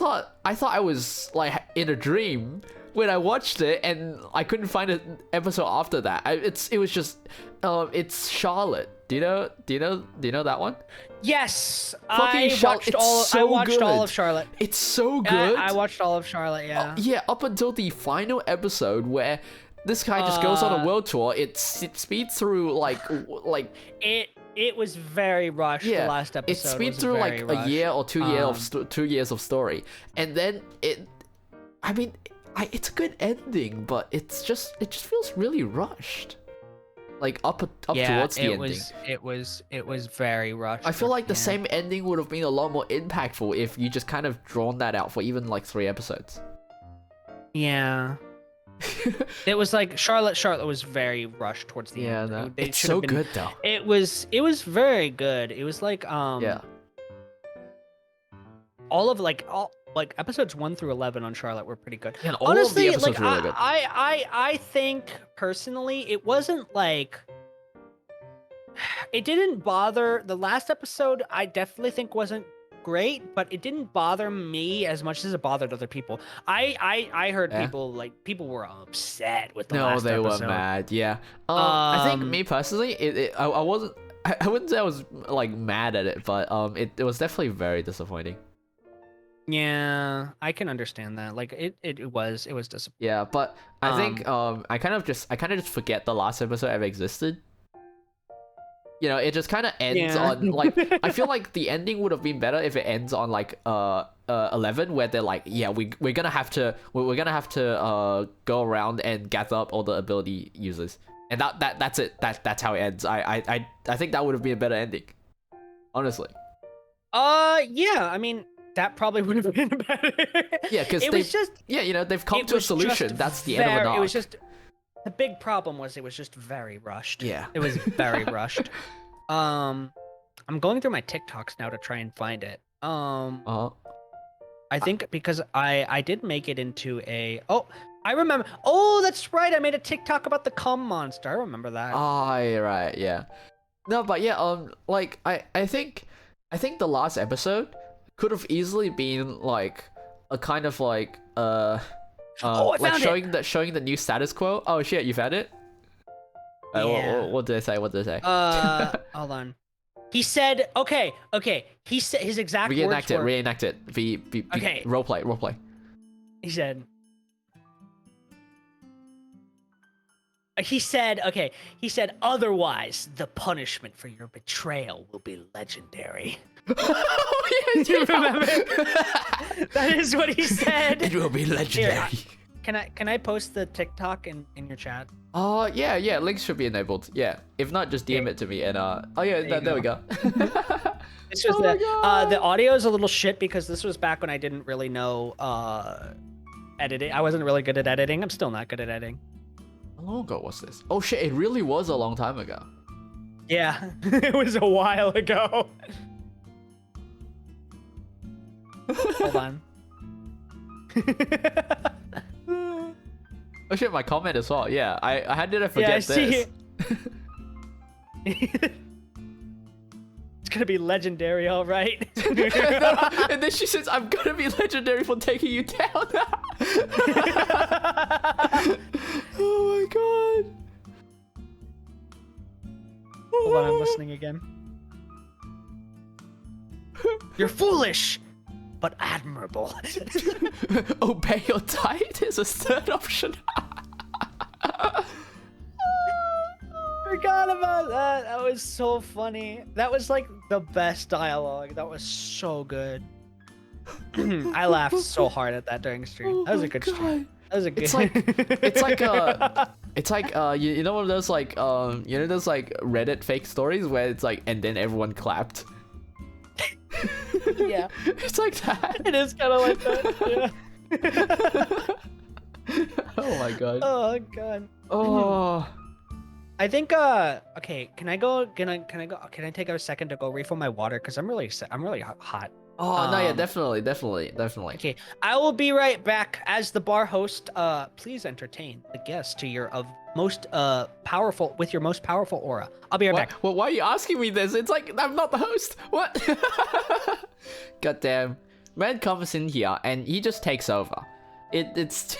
was in a dream when I watched it, and I couldn't find an episode after that. It was just it's Charlotte. Do you know that one? Yes, I watched all of Charlotte. It's so good. I watched all of Charlotte. Yeah. Up until the final episode where this guy just goes on a world tour. It speeds through It was very rushed. Yeah, the last episode. It speeds through a year or 2 years 2 years of story, and then it's a good ending, but it just feels really rushed. Up towards the ending. It was very rushed. I feel like the same ending would have been a lot more impactful if you just kind of drawn that out for even 3 episodes. Yeah. It was Charlotte was very rushed towards the end. Yeah, it's so good though. It was very good. It was all episodes 1 through 11 on Charlotte were pretty good. Yeah, all honestly, of the episodes were really good. I think personally it wasn't it didn't bother the last episode. I definitely think wasn't great, but it didn't bother me as much as it bothered other people. I heard people were upset with the last episode. No, they were mad. Yeah. I think me personally, I wasn't. I wouldn't say I was like mad at it, but it was definitely very disappointing. Yeah, I can understand that. Like it was disappointing. Yeah, but I think I kind of just forget the last episode ever existed. You know, it just kind of ends on like I feel like the ending would have been better if it ends on like 11, where they're like, yeah, we're gonna have to go around and gather up all the ability users, and that's it. That's how it ends. I think that would have been a better ending, honestly. Yeah, I mean that probably would have been better. Yeah, because they've come to a solution. That's the end of an arc. It was just the big problem was it was just very rushed. Yeah, it was very rushed. I'm going through my TikToks now to try and find it. I think because I did make it into a I remember. Oh, that's right. I made a TikTok about the cum monster. I remember that. Oh, yeah, right, yeah. No, but yeah, like I think the last episode could have easily been like a kind of like I like found showing the new status quo. Oh shit, you found it? Yeah. What did I say? What did I say? Hold on. He said, okay. He said his exact words were, reenact it. Okay. Roleplay. He said, otherwise, the punishment for your betrayal will be legendary. Oh, yeah, Do you remember? That is what he said. It will be legendary. Here, can I post the TikTok in your chat? Oh, yeah, links should be enabled. Yeah. If not, just DM it to me and there we go. This was the audio is a little shit because this was back when I didn't really know editing. I wasn't really good at editing. I'm still not good at editing. How long ago was this? Oh shit, it really was a long time ago. Yeah, it was a while ago. Hold on. Oh shit, my comment as well. Yeah, how did I forget this? It's gonna be legendary, all right. And then she says, "I'm gonna be legendary for taking you down." Oh my god. Hold on, I'm listening again. You're foolish, but admirable. Obey or die is a third option. Forgot about that. That was so funny. That was like the best dialogue. That was so good. I laughed so hard at that during stream. That was a good stream. That was a good. It's like you know one of those like you know those like Reddit fake stories where it's like and then everyone clapped. Yeah. It's like that. It is kind of like that. Yeah. Oh my god. Oh god. Oh. I think okay, can I take a second to go refill my water cuz I'm really hot. Oh no, yeah, definitely. Okay, I will be right back. As the bar host, please entertain the guest to your most powerful aura. I'll be right back. Well, why are you asking me this? It's like I'm not the host. What? Goddamn. Man comes in here and he just takes over. It's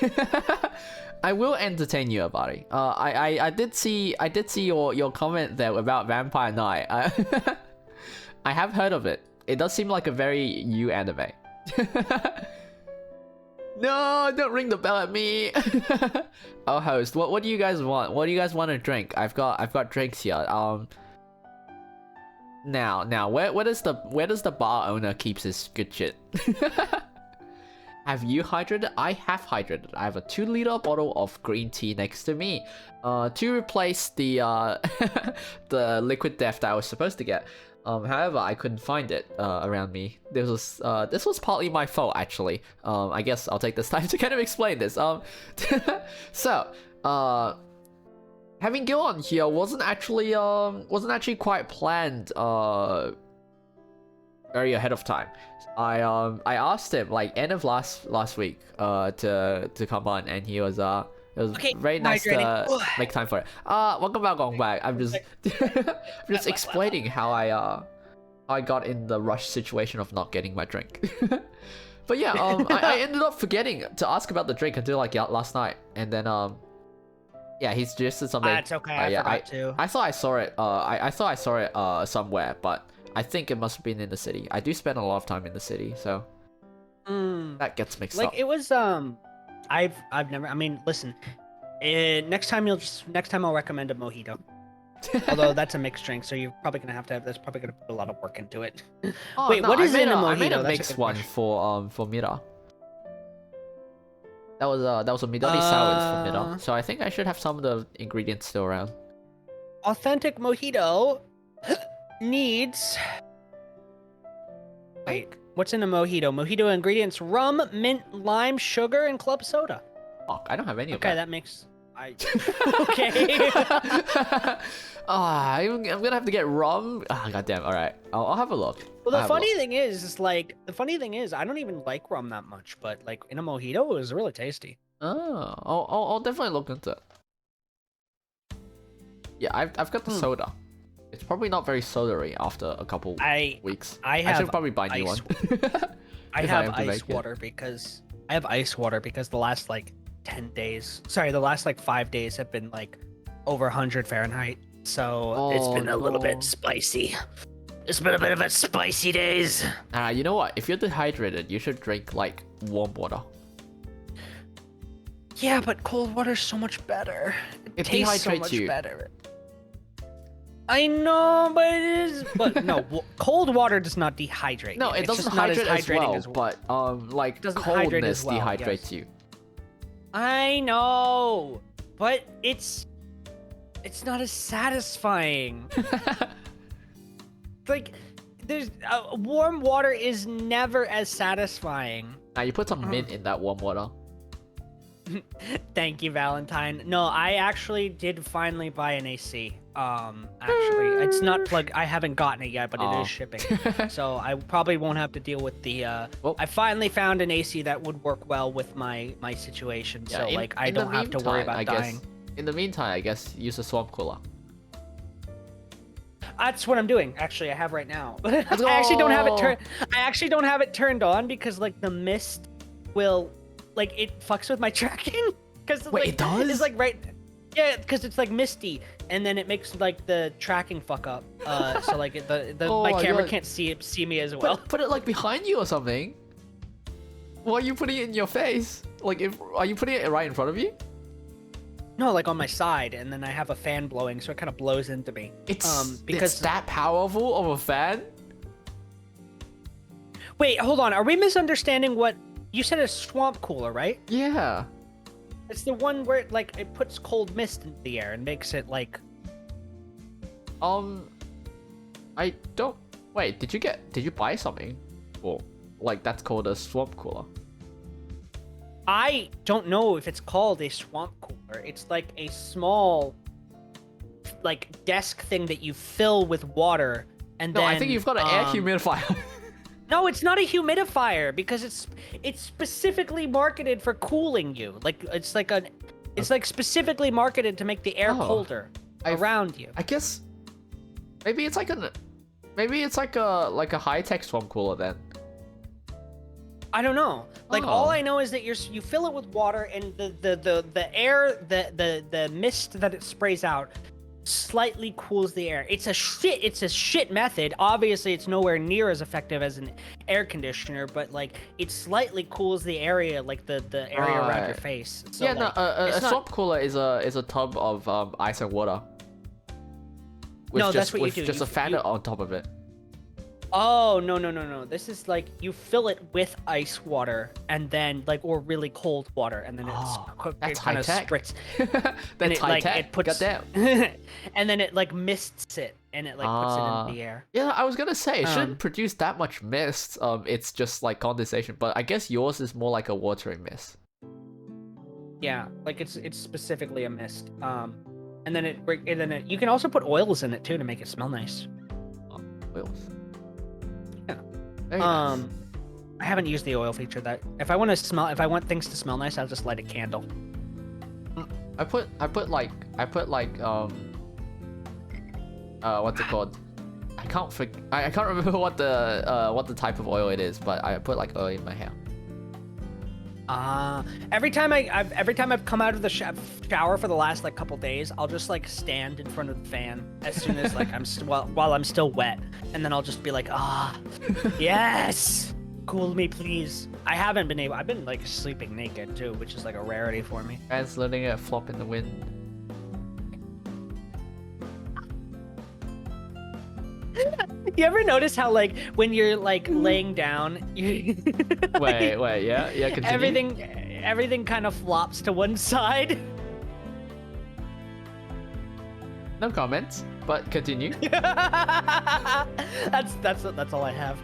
I will entertain you about it. I did see your comment there about Vampire Knight. I have heard of it. It does seem like a very you anime. No, don't ring the bell at me. Oh, host, what do you guys want? What do you guys want to drink? I've got drinks here. Now, where does the bar owner keeps his good shit? Have you hydrated? I have hydrated. I have a 2-liter bottle of green tea next to me, to replace the the liquid death that I was supposed to get. However, I couldn't find it around me. This was partly my fault, actually. I guess I'll take this time to kind of explain this. So, having Gil on here wasn't actually quite planned very ahead of time. I asked him like end of last week to come on, and he was it was very nice to make time for it. Welcome back. I'm just explaining how I got in the rush situation of not getting my drink. But yeah, I ended up forgetting to ask about the drink until like last night, and then Yeah, he's suggested something. That's okay. I forgot to. I thought I saw it. I thought I saw it somewhere, but I think it must have been in the city. I do spend a lot of time in the city, so that gets mixed up. Like it was I've never. I mean, listen. Next time I'll recommend a mojito. Although that's a mixed drink, so you're probably gonna have to. That's probably gonna put a lot of work into it. Oh, Wait, no, what is in a mojito? I made a That's mixed good one question. for Mira. That was a Midori sour for Mira. So I think I should have some of the ingredients still around. Authentic mojito needs. Wait, what's in a mojito? Mojito ingredients: rum, mint, lime, sugar, and club soda. Fuck, I don't have any of Okay, that. that makes. Okay. I'm gonna have to get rum. Ah, goddamn. All right, I'll have a look. Well, the funny thing is, I don't even like rum that much, but like in a mojito, it was really tasty. Oh, I'll definitely look into it. Yeah, I've got the soda. It's probably not very sodary after a couple weeks. I should probably buy a new one. I have ice water because the last like 10 days, sorry, the last like 5 days have been like over 100 Fahrenheit. So it's been a little bit spicy. It's been a bit of a spicy days. You know what? If you're dehydrated, you should drink like warm water. Yeah, but cold water's so much better. It tastes so much better. I know, but it is. But no, cold water does not dehydrate. No, it doesn't hydrate as well. But like coldness dehydrates you. I know, but it's not as satisfying. Like, there's warm water is never as satisfying. Now you put some mint in that warm water. Thank you, Valentine. No, I actually did finally buy an AC. Actually, it's not plugged. I haven't gotten it yet, but it is shipping. So I probably won't have to deal with the. I finally found an AC that would work well with my situation. Yeah, so like I don't have to worry about dying. In the meantime, I guess use a swamp cooler. That's what I'm doing. Actually, I have right now. I actually don't have it turned. I actually don't have it turned on because like the mist will, like it fucks with my tracking. Because wait, it does? It's like right. Yeah, because it's like misty, and then it makes like the tracking fuck up. So like my camera can't see me as well. Put it like behind you or something. Why are you putting it in your face? Like, are you putting it right in front of you? No, like on my side, and then I have a fan blowing, so it kind of blows into me. It's that powerful of a fan? Wait, hold on. Are we misunderstanding what you said? A swamp cooler, right? Yeah. It's the one where it puts cold mist into the air and makes it like. I don't. Wait, did you buy something? Or like that's called a swamp cooler? I don't know if it's called a swamp cooler. It's like a small, like desk thing that you fill with water, and then. No, I think you've got an air humidifier. No, it's not a humidifier because it's specifically marketed for cooling you. Like it's like specifically marketed to make the air colder around you. I guess maybe it's like a high-tech swamp cooler then. I don't know. Like all I know is that you fill it with water, and the air, the mist that it sprays out slightly cools the air. It's a shit method. Obviously, it's nowhere near as effective as an air conditioner, but like it slightly cools the area, like the area around your face. So, yeah, like, a swamp cooler is a tub of ice and water. That's what you do. Just a fan on top of it. Oh, no. This is like you fill it with ice water and then or really cold water, and then it kind of spritz. That's high tech. It puts goddamn. And then it mists it and it puts it in the air. Yeah, I was gonna say it shouldn't produce that much mist. It's just like condensation, but I guess yours is more like a watery mist. Yeah, like it's specifically a mist. And then you can also put oils in it too to make it smell nice. Oils. Yeah. Nice. I haven't used the oil feature. That if I want things to smell nice, I'll just light a candle. I put like what's it called? I can't remember what the type of oil it is, but I put like oil in my hair. Every time I've come out of the shower for the last like couple days, I'll just like stand in front of the fan as soon as like while I'm still wet, and then I'll just be like, yes, cool me please. I've been like sleeping naked too, which is like a rarity for me. Fans letting it flop in the wind. You ever notice how like when you're like laying down, wait, yeah, continue. Everything kind of flops to one side. No comments, but continue. That's all I have.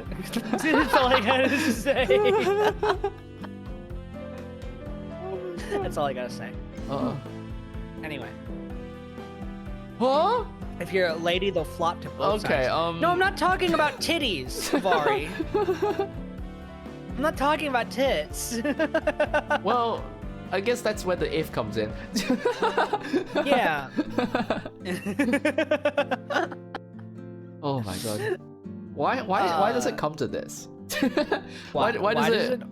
That's all I gotta say. That's all I gotta say. Anyway. Huh? If you're a lady, they'll flop to both sides. No, I'm not talking about titties, Vari. I'm not talking about tits. Well, I guess that's where the if comes in. Yeah. Oh my god. Why does it come to this? why does it?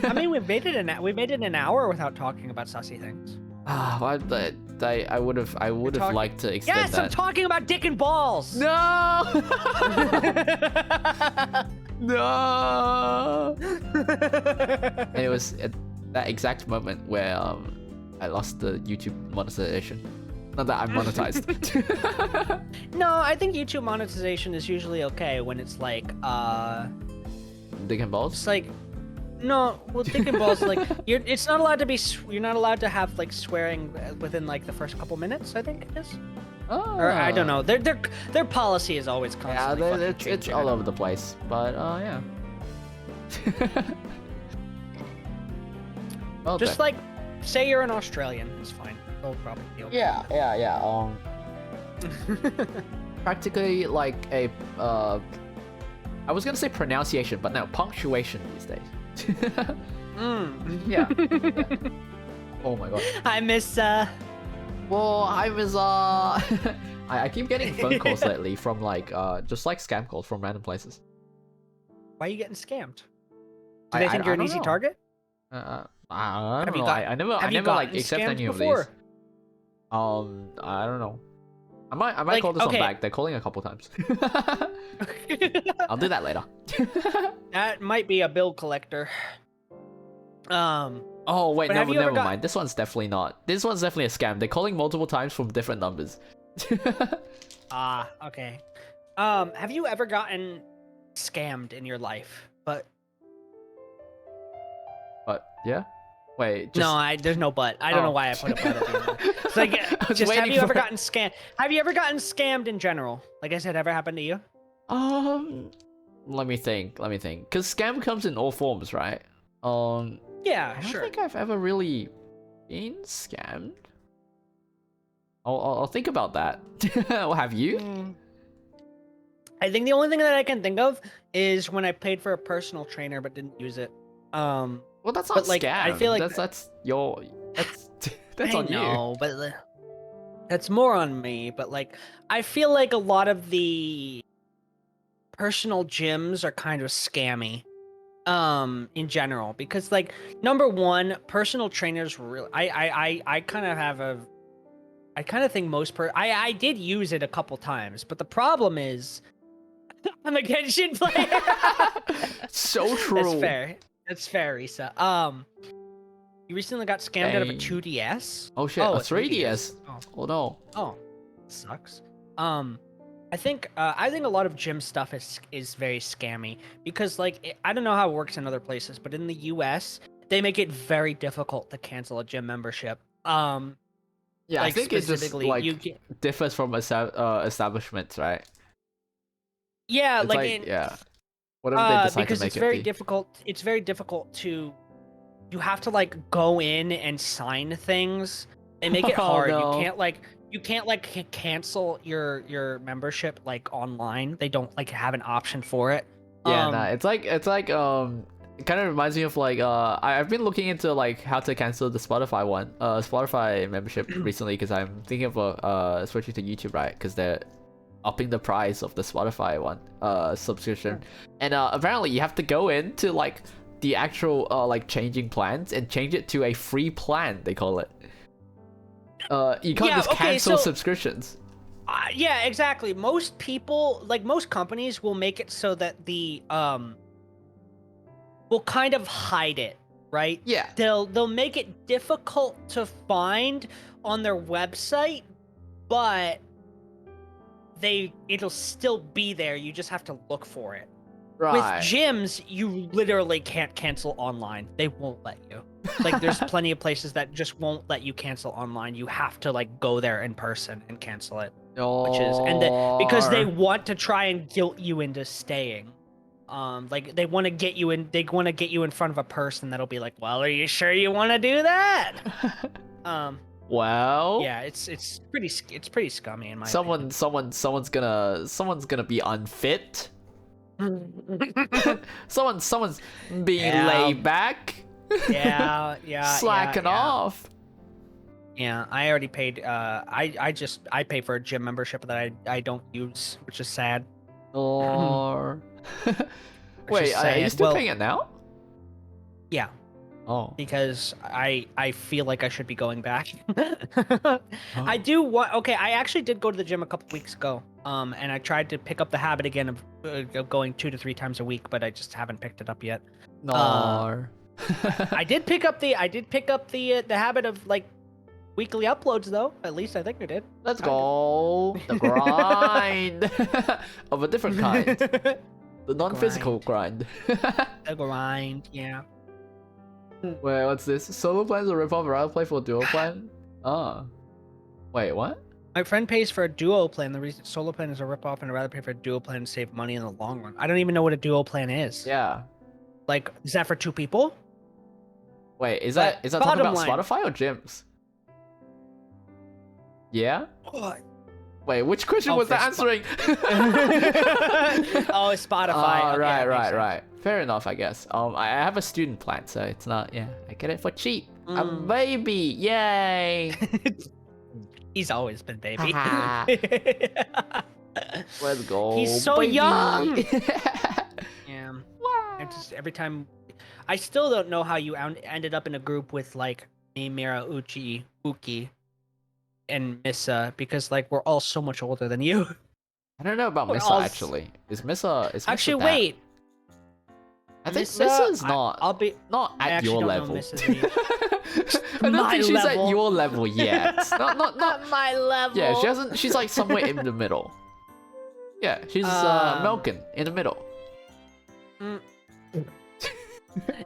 I mean, we made it an hour without talking about sussy things. I would have liked to extend that. Yes, I'm talking about dick and balls. No. No. And it was at that exact moment where I lost the YouTube monetization. Not that I'm monetized. No, I think YouTube monetization is usually okay when it's like dick and balls. It's like no, well, dick and balls like it's not allowed to be. You're not allowed to have like swearing within like the first couple minutes. I think it is. Oh. Or I don't know. Their policy is always constantly it's all over the place. But yeah. Well, just like say you're an Australian, it's fine. They'll probably be okay. Yeah. Practically like a I was gonna say pronunciation, but no, punctuation these days. Yeah. Oh my god. Hi, Miss. Well, hi, Miss. I keep getting phone calls lately from like just like scam calls from random places. Why are you getting scammed? Do they think you're an easy target? I don't know. I never like accept any of these. I don't know. I might like, call this one back. They're calling a couple times. I'll do that later. That might be a bill collector. Oh wait, never mind. This one's definitely not. This one's definitely a scam. They're calling multiple times from different numbers. Okay. Have you ever gotten scammed in your life? But yeah. Wait. There's no but. I don't know why I put a but at the end. It's like, just have you ever gotten scammed? Have you ever gotten scammed in general? Like I said, ever happened to you? Let me think. Cause scam comes in all forms, right? Yeah, I don't think I've ever really been scammed. I'll think about that. Have you? I think the only thing that I can think of is when I paid for a personal trainer but didn't use it. Well, that's not like, scam. I feel like that's on you. No, but that's more on me. But like, I feel like a lot of the personal gyms are kind of scammy. In general, because like number one, personal trainers really. I kind of think I did use it a couple times, but the problem is, I'm a Genshin player. So true. That's fair, Risa. You recently got scammed out of a 2DS. Oh shit, a 3DS. Oh no. Oh, sucks. I think a lot of gym stuff is very scammy because like I don't know how it works in other places, but in the US they make it very difficult to cancel a gym membership. Yeah, like, I think it just like differs from establishments, right? Yeah, it's yeah. Whatever they decide because to make it's very difficult. It's very difficult to. You have to like go in and sign things. They make it hard. No. You can't cancel your membership like online. They don't like have an option for it. Yeah, it's like it kind of reminds me of like I've been looking into like how to cancel the Spotify membership recently because I'm thinking of switching to YouTube, right? Because they're upping the price of the Spotify one subscription, and apparently you have to go in to like the actual like changing plans and change it to a free plan, they call it. You can't just cancel subscriptions. Yeah, exactly. Most people, like most companies, will make it so that the will kind of hide it, right? Yeah. They'll make it difficult to find on their website, but it'll still be there. You just have to look for it. Right. With gyms, you literally can't cancel online. They won't let you. Like, there's plenty of places that just won't let you cancel online. You have to like go there in person and cancel it. Which is because they want to try and guilt you into staying. Like they want to get you in. They want to get you in front of a person that'll be like, "Well, are you sure you want to do that?" Well. Yeah, it's pretty scummy in my opinion. Someone's gonna be unfit. someone's being laid back. Yeah. Slacking off. Yeah, I already paid. I pay for a gym membership that I don't use, which is sad. Or wait, are you still paying it now? Yeah. Oh. Because I feel like I should be going back. I do want. Okay, I actually did go to the gym a couple weeks ago. And I tried to pick up the habit again of going 2 to 3 times a week, but I just haven't picked it up yet. No. I did pick up the habit of like weekly uploads though. At least I think I did. Let's go. The grind of a different kind. The non-physical grind. The grind, yeah. Wait, what's this? Solo plans are ripoff, rather play for a duo plan? Ah. Wait, what? My friend pays for a duo plan. The reason solo plan is a ripoff, and I'd rather pay for a duo plan and save money in the long run. I don't even know what a duo plan is. Yeah. Like, is that for 2 people? Wait, is that talking about Spotify or gyms? Yeah? What? Wait, which question was that answering? Oh, it's Spotify. Okay, right. Fair enough, I guess. I have a student plan, so it's not. Yeah, I get it for cheap. A baby, yay! He's always been baby. Let's go. He's so baby. young. Yeah. Every time, I still don't know how you ended up in a group with like me, Mira, Uki, and Missa, because like we're all so much older than you. I don't know about Missa actually. Is Missa actually wait? I think Missa's not. Not at your level. I don't think she's at your level yet. Not my level. Yeah, she hasn't. She's like somewhere in the middle. Yeah, she's milking in the middle.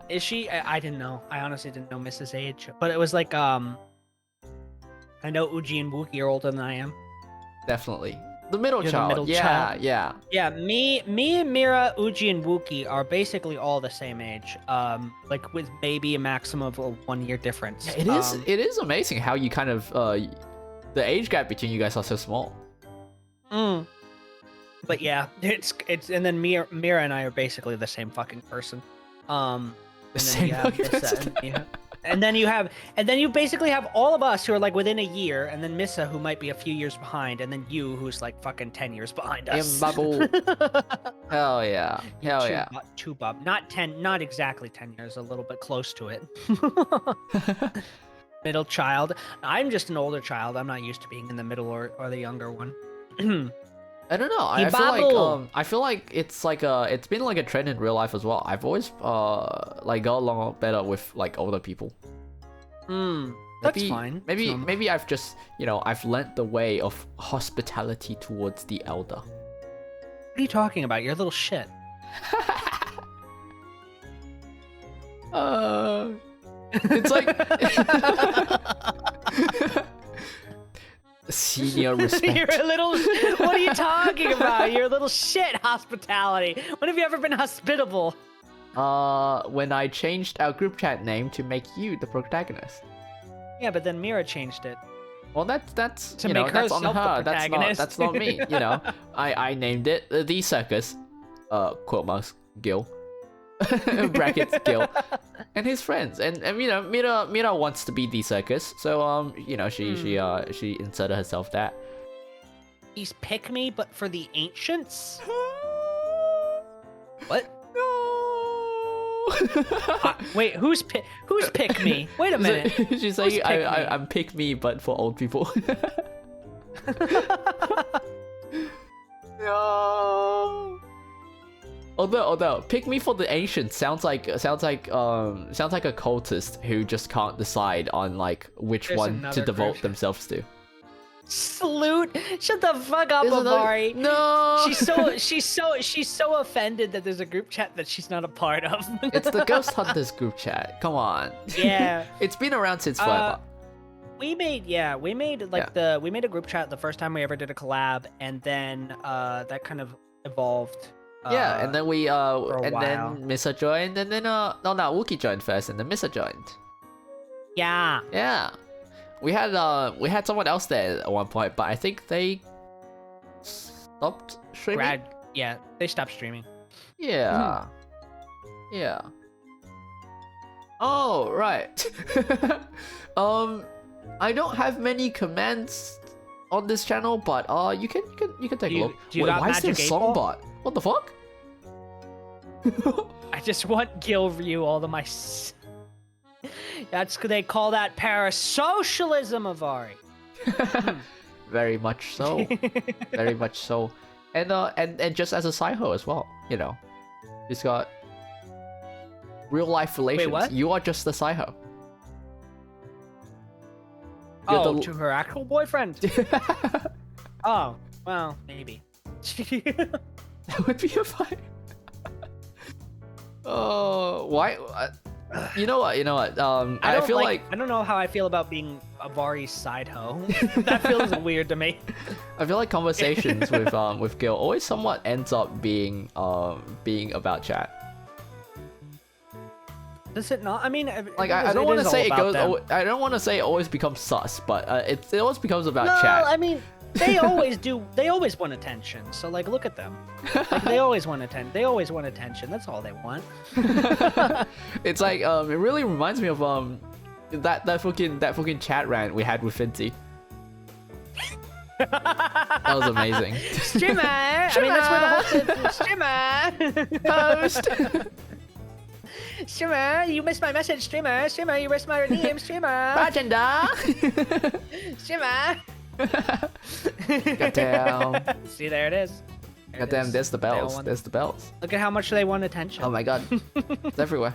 Is she? I didn't know. I honestly didn't know Mrs. age, but it was like I know Uji and Wookie are older than I am. Definitely. The middle child. Yeah. Me and Mira, Uji, and Wookie are basically all the same age. Like with maybe a maximum of a 1 year difference. Yeah, it is amazing how you kind of the age gap between you guys are so small. But yeah, it's and then Mira and I are basically the same fucking person. The same fucking person. And then you basically have all of us who are like within a year, and then Missa who might be a few years behind, and then you who's like fucking 10 years behind us. BABBLE. Hell yeah. Not exactly 10 years, a little bit close to it. Middle child. I'm just an older child. I'm not used to being in the middle or the younger one. I don't know. I feel like it's like it's been like a trend in real life as well. I've always like got along better with like older people. That's fine. Maybe I've just I've learnt the way of hospitality towards the elder. What are you talking about? You're a little shit. It's like senior respect. You're a little. What are you talking about? You're a little shit. Hospitality. When have you ever been hospitable? When I changed our group chat name to make you the protagonist. Yeah, but then Mira changed it. Well, that's to make that's on her. The That's not me. I named it the circus. Quote marks Gil. Brackets Gil. And his friends, and Mira wants to be the circus, so she inserted herself that. He's pick me, but for the ancients. What? No. Wait, who's pick me? Wait a minute. She's saying I'm pick me, but for old people. No. Although pick me for the ancient sounds like a cultist who just can't decide on like which one to devote themselves to. Salute! Shut the fuck up, Avari. No. She's so offended that there's a group chat that she's not a part of. It's the Ghost Hunters group chat. Come on. Yeah. It's been around since forever. We made a group chat the first time we ever did a collab, and then that kind of evolved. Yeah, and then then Missa joined, and then Wookie joined first, and then Missa joined. Yeah. Yeah. We had someone else there at one point, but I think they stopped streaming. Yeah, they stopped streaming. Yeah. Yeah. Oh, right. I don't have many commands on this channel, but you can take a look. Wait, why is there a song bot? What the fuck? I just want Gil Ryu all to my. They call that parasocialism, Avari. Very much so. Very much so. And just as a side-ho as well, you know. He's got real life relations. Wait, what? You are just the side-ho. Oh, to her actual boyfriend? Oh, well, maybe. That would be a fine. Oh, why? You know what? I feel like I don't know how I feel about being Avari's side hoe. That feels weird to me. I feel like conversations with Gil always somewhat ends up being about chat. Does it not? I mean, like I don't want to say it goes. I don't want to say it always becomes sus, but it always becomes about chat. No, I mean. They always do. They always want attention. So like, look at them. Like, they always want attention. They always want attention. That's all they want. It's like it really reminds me of that fucking chat rant we had with Finty. That was amazing. Streamer. I mean, that's where the whole streamer. Host. Streamer, you missed my message. Streamer, you missed my name. Streamer. Bartender. Streamer. Goddamn. See, there it is. Goddamn, there's the bells. There's the bells. Look at how much they want attention. Oh my god. It's everywhere.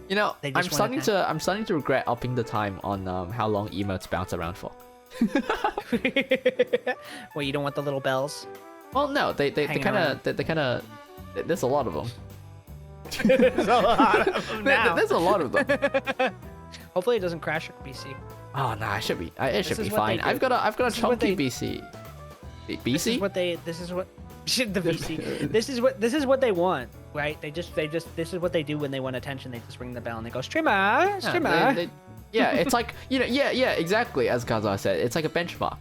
You know, I'm starting to regret upping the time on how long emotes bounce around for. Well, you don't want the little bells? Well, no, they kind of there's a lot of them. There's a lot of them now. There's a lot of them. Hopefully it doesn't crash your PC. Oh no, it should be fine. I've got a chunky BC. This is what the VC. This is what they want, right? This is what they do when they want attention. They just ring the bell and they go streamer. Yeah, it's like, you know, yeah, exactly. As Kaza said, it's like a benchmark.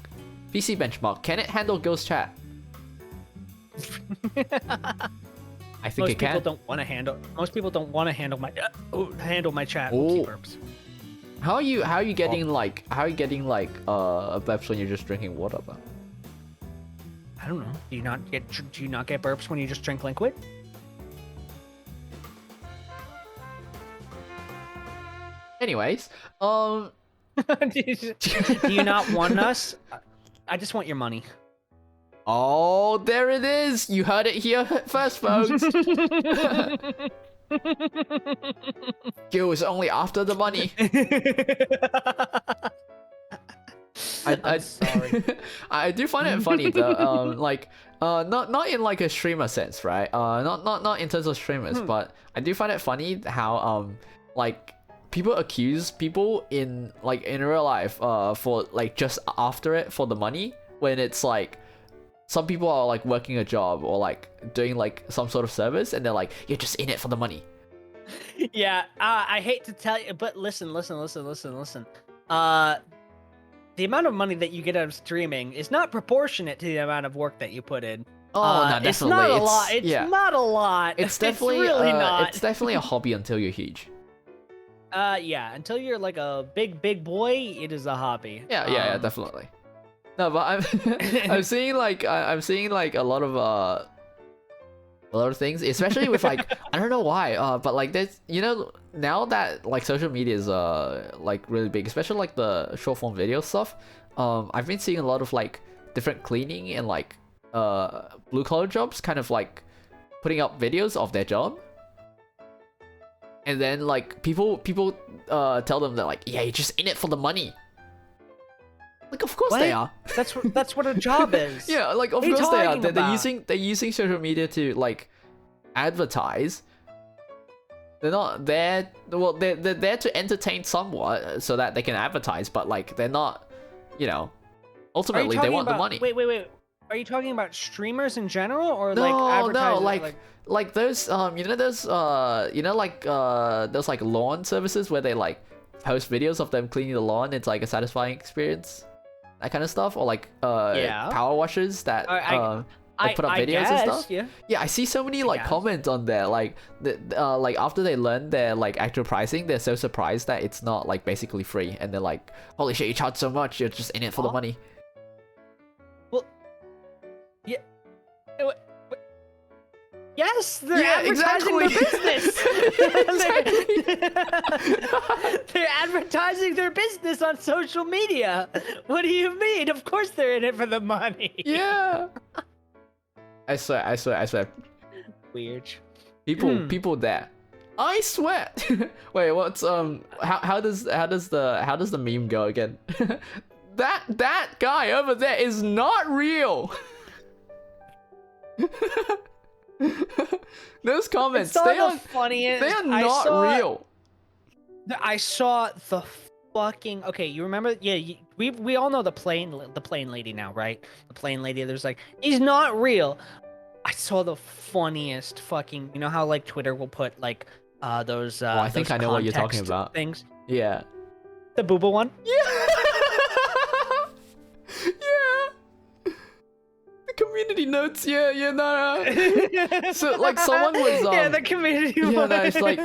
PC benchmark. Can it handle ghost chat? I think it can. Most people don't want to handle my chat. Oh. Burps. How are you getting burps when you're just drinking water though? I don't know. Do you not get burps when you just drink liquid? Anyways, do you not want us? I just want your money. Oh, there it is. You heard it here first, folks. Gil is only after the money. I'm sorry. I do find it funny though. Not in like a streamer sense, right? Not in terms of streamers, but I do find it funny how like people accuse people in real life for like just after it for the money, when it's like some people are like working a job or like doing like some sort of service and they're like, you're just in it for the money. Yeah, I hate to tell you, but listen. The amount of money that you get out of streaming is not proportionate to the amount of work that you put in. Oh, no, definitely. It's not a lot. It's not a lot. It's definitely really not. It's definitely a hobby until you're huge. Yeah, until you're like a big boy, it is a hobby. Yeah, definitely. No, but I'm seeing like a lot of a lot of things, especially with like I don't know why, but like there's now that like social media is like really big, especially like the short form video stuff. I've been seeing a lot of like different cleaning and like blue collar jobs kind of like putting up videos of their job, and then like people tell them that like, yeah, you're just in it for the money. Like, of course they are. That's what a job is. Yeah, like of course they are. They're using social media to like advertise. They're not there. Well, they're there to entertain somewhat so that they can advertise, but like they're not. Ultimately they want the money. Wait. Are you talking about streamers in general, or No, like advertisers? No, like those those like lawn services where they like post videos of them cleaning the lawn. It's like a satisfying experience. That kind of stuff, or like power washers that they put up videos and stuff. Yeah, I see so many like comments on there, like like after they learn their like actual pricing, they're so surprised that it's not like basically free, and they're like, holy shit, you charge so much, you're just in it for the money. Well, yeah. Yes, they're advertising their business. They're advertising their business on social media. What do you mean? Of course they're in it for the money. Yeah. I swear. Weird. People there. I swear. Wait, what's how does the meme go again? that guy over there is not real. Those comments, they are not real. I saw the fucking you remember? Yeah, we all know the plane lady now, right? The plane lady. There's like, he's not real. I saw the funniest fucking. You know how like Twitter will put like those. I think I know what you're talking about. Things. Yeah. The booba one. Yeah. Community notes, no. So like someone was the community one. No, it's like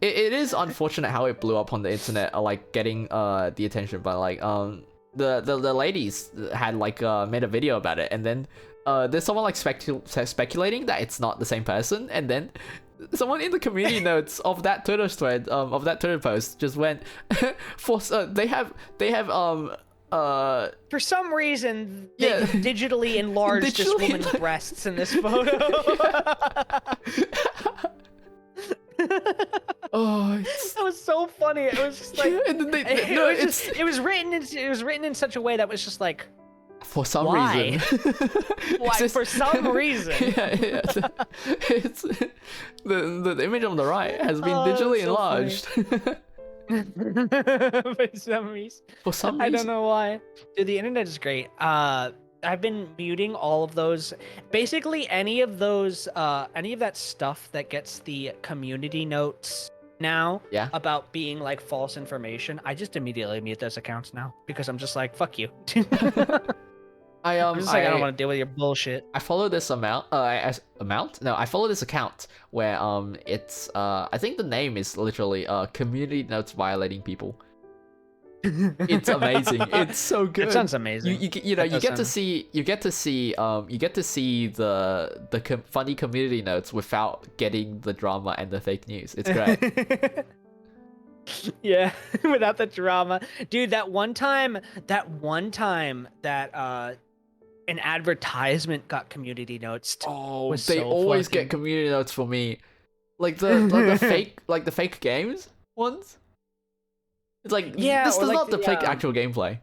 it is unfortunate how it blew up on the internet, like getting the attention, but like the ladies had like made a video about it, and then there's someone like speculating that it's not the same person, and then someone in the community notes of that Twitter thread of that Twitter post just went they have for some reason they digitally enlarged this woman's breasts in this photo. That was so funny. It was just like it was written in such a way that was just like, for some reason. Why? For some reason. It's the image on the right has been digitally enlarged. For some reason. I don't know why. Dude, the internet is great. I've been muting all of those. Basically, any of that stuff that gets the community notes now about being like false information, I just immediately mute those accounts now because I'm just like, fuck you. I don't want to deal with your bullshit. I follow this I follow this account where it's I think the name is literally community notes violating people. It's amazing. It's so good. It sounds amazing. You get to see the funny community notes without getting the drama and the fake news. It's great. Yeah, without the drama. Dude, that one time that an advertisement got community notes. They always get community notes for me. Like the fake games ones. It's like, this is not the fake actual gameplay.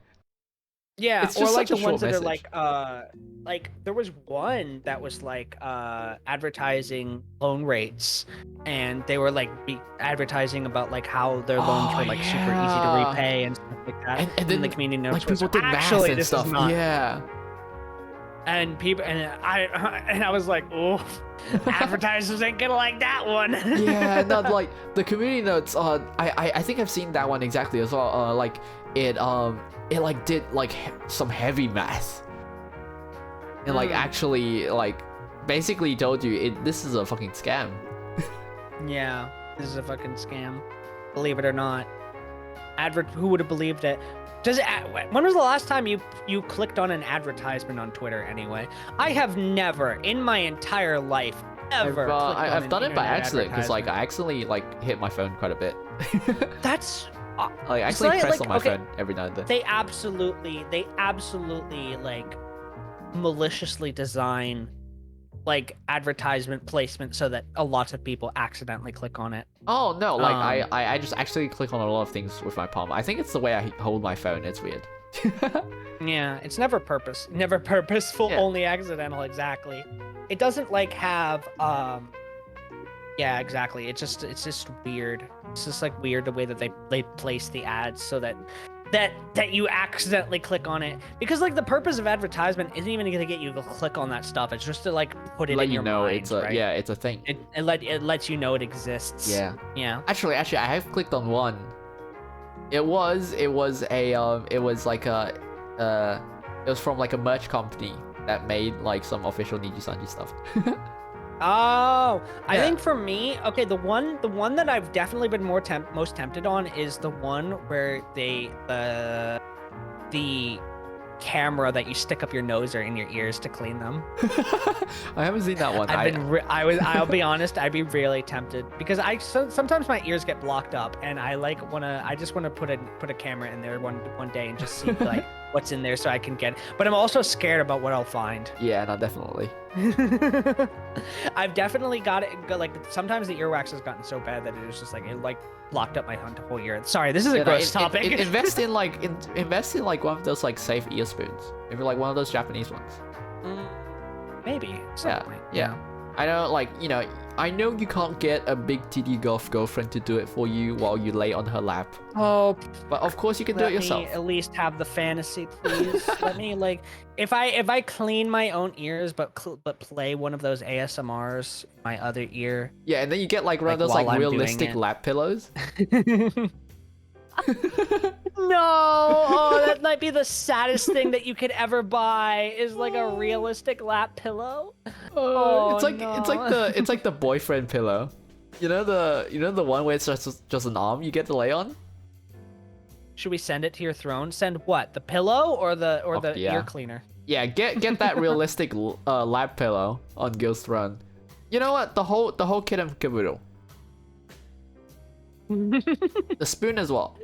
Yeah, it's just or like such the a ones that message. are like there was one that was like advertising loan rates, and they were like advertising about like how their loans were like super easy to repay and stuff like that. And then the community notes like people did math and stuff. Yeah. And people and I was like, oh, advertisers ain't gonna like that one. Yeah, no, like the community notes. I think I've seen that one exactly as well. Like it like did like some heavy math, and like actually like basically told you this is a fucking scam. Yeah, this is a fucking scam. Believe it or not. Who would have believed it? When was the last time you clicked on an advertisement on Twitter anyway? I have never in my entire life ever. I've done it by accident because like I accidentally like hit my phone quite a bit. That's like I accidentally press on my okay, phone every now and then. They absolutely like maliciously design like advertisement placement so that a lot of people accidentally click on it. Oh no, like I just actually click on a lot of things with my palm. I think it's the way I hold my phone. It's weird. Yeah, it's never purposeful, Yeah. only accidental. Exactly. It doesn't like have yeah, exactly. It's just weird. It's just like weird the way that they place the ads so that you accidentally click on it, because like the purpose of advertisement isn't even going to get you to click on that stuff. It's just to like put it Let in you your know mind, it's a right? it's a thing. It lets you know it exists. Yeah. Yeah. Actually, I have clicked on one. It was like it was from like a merch company that made like some official Niji Sanji stuff. Oh, I Yeah. think for me, okay, the one that I've definitely been most tempted on is the one where they the camera that you stick up your nose or in your ears to clean them. I haven't seen that one. I'll be honest, I'd be really tempted because sometimes my ears get blocked up and I just wanna put a camera in there one day and just see like what's in there so I can but I'm also scared about what I'll find. Yeah, no, definitely. I've definitely got it. Like sometimes the earwax has gotten so bad that it was just like it like blocked up my whole ear. Sorry, this is a gross topic. Invest in like one of those like safe ear spoons. Maybe like one of those Japanese ones. Maybe. Yeah. I know, like, you know, I know you can't get a big TD golf girlfriend to do it for you while you lay on her lap. Oh, but of course you can do it yourself. Let me at least have the fantasy, please. Let me like, if I clean my own ears, but play one of those ASMRs in my other ear. Yeah, and then you get like one of those like realistic lap pillows. No, oh, that might be the saddest thing that you could ever buy is like a realistic lap pillow. It's like the boyfriend pillow. You know the one where it's just an arm you get to lay on? Should we send it to your throne? Send what? The pillow or the ear cleaner? Yeah, get that realistic lap pillow on Gil's throne. You know what? The whole kit and caboodle. The spoon as well.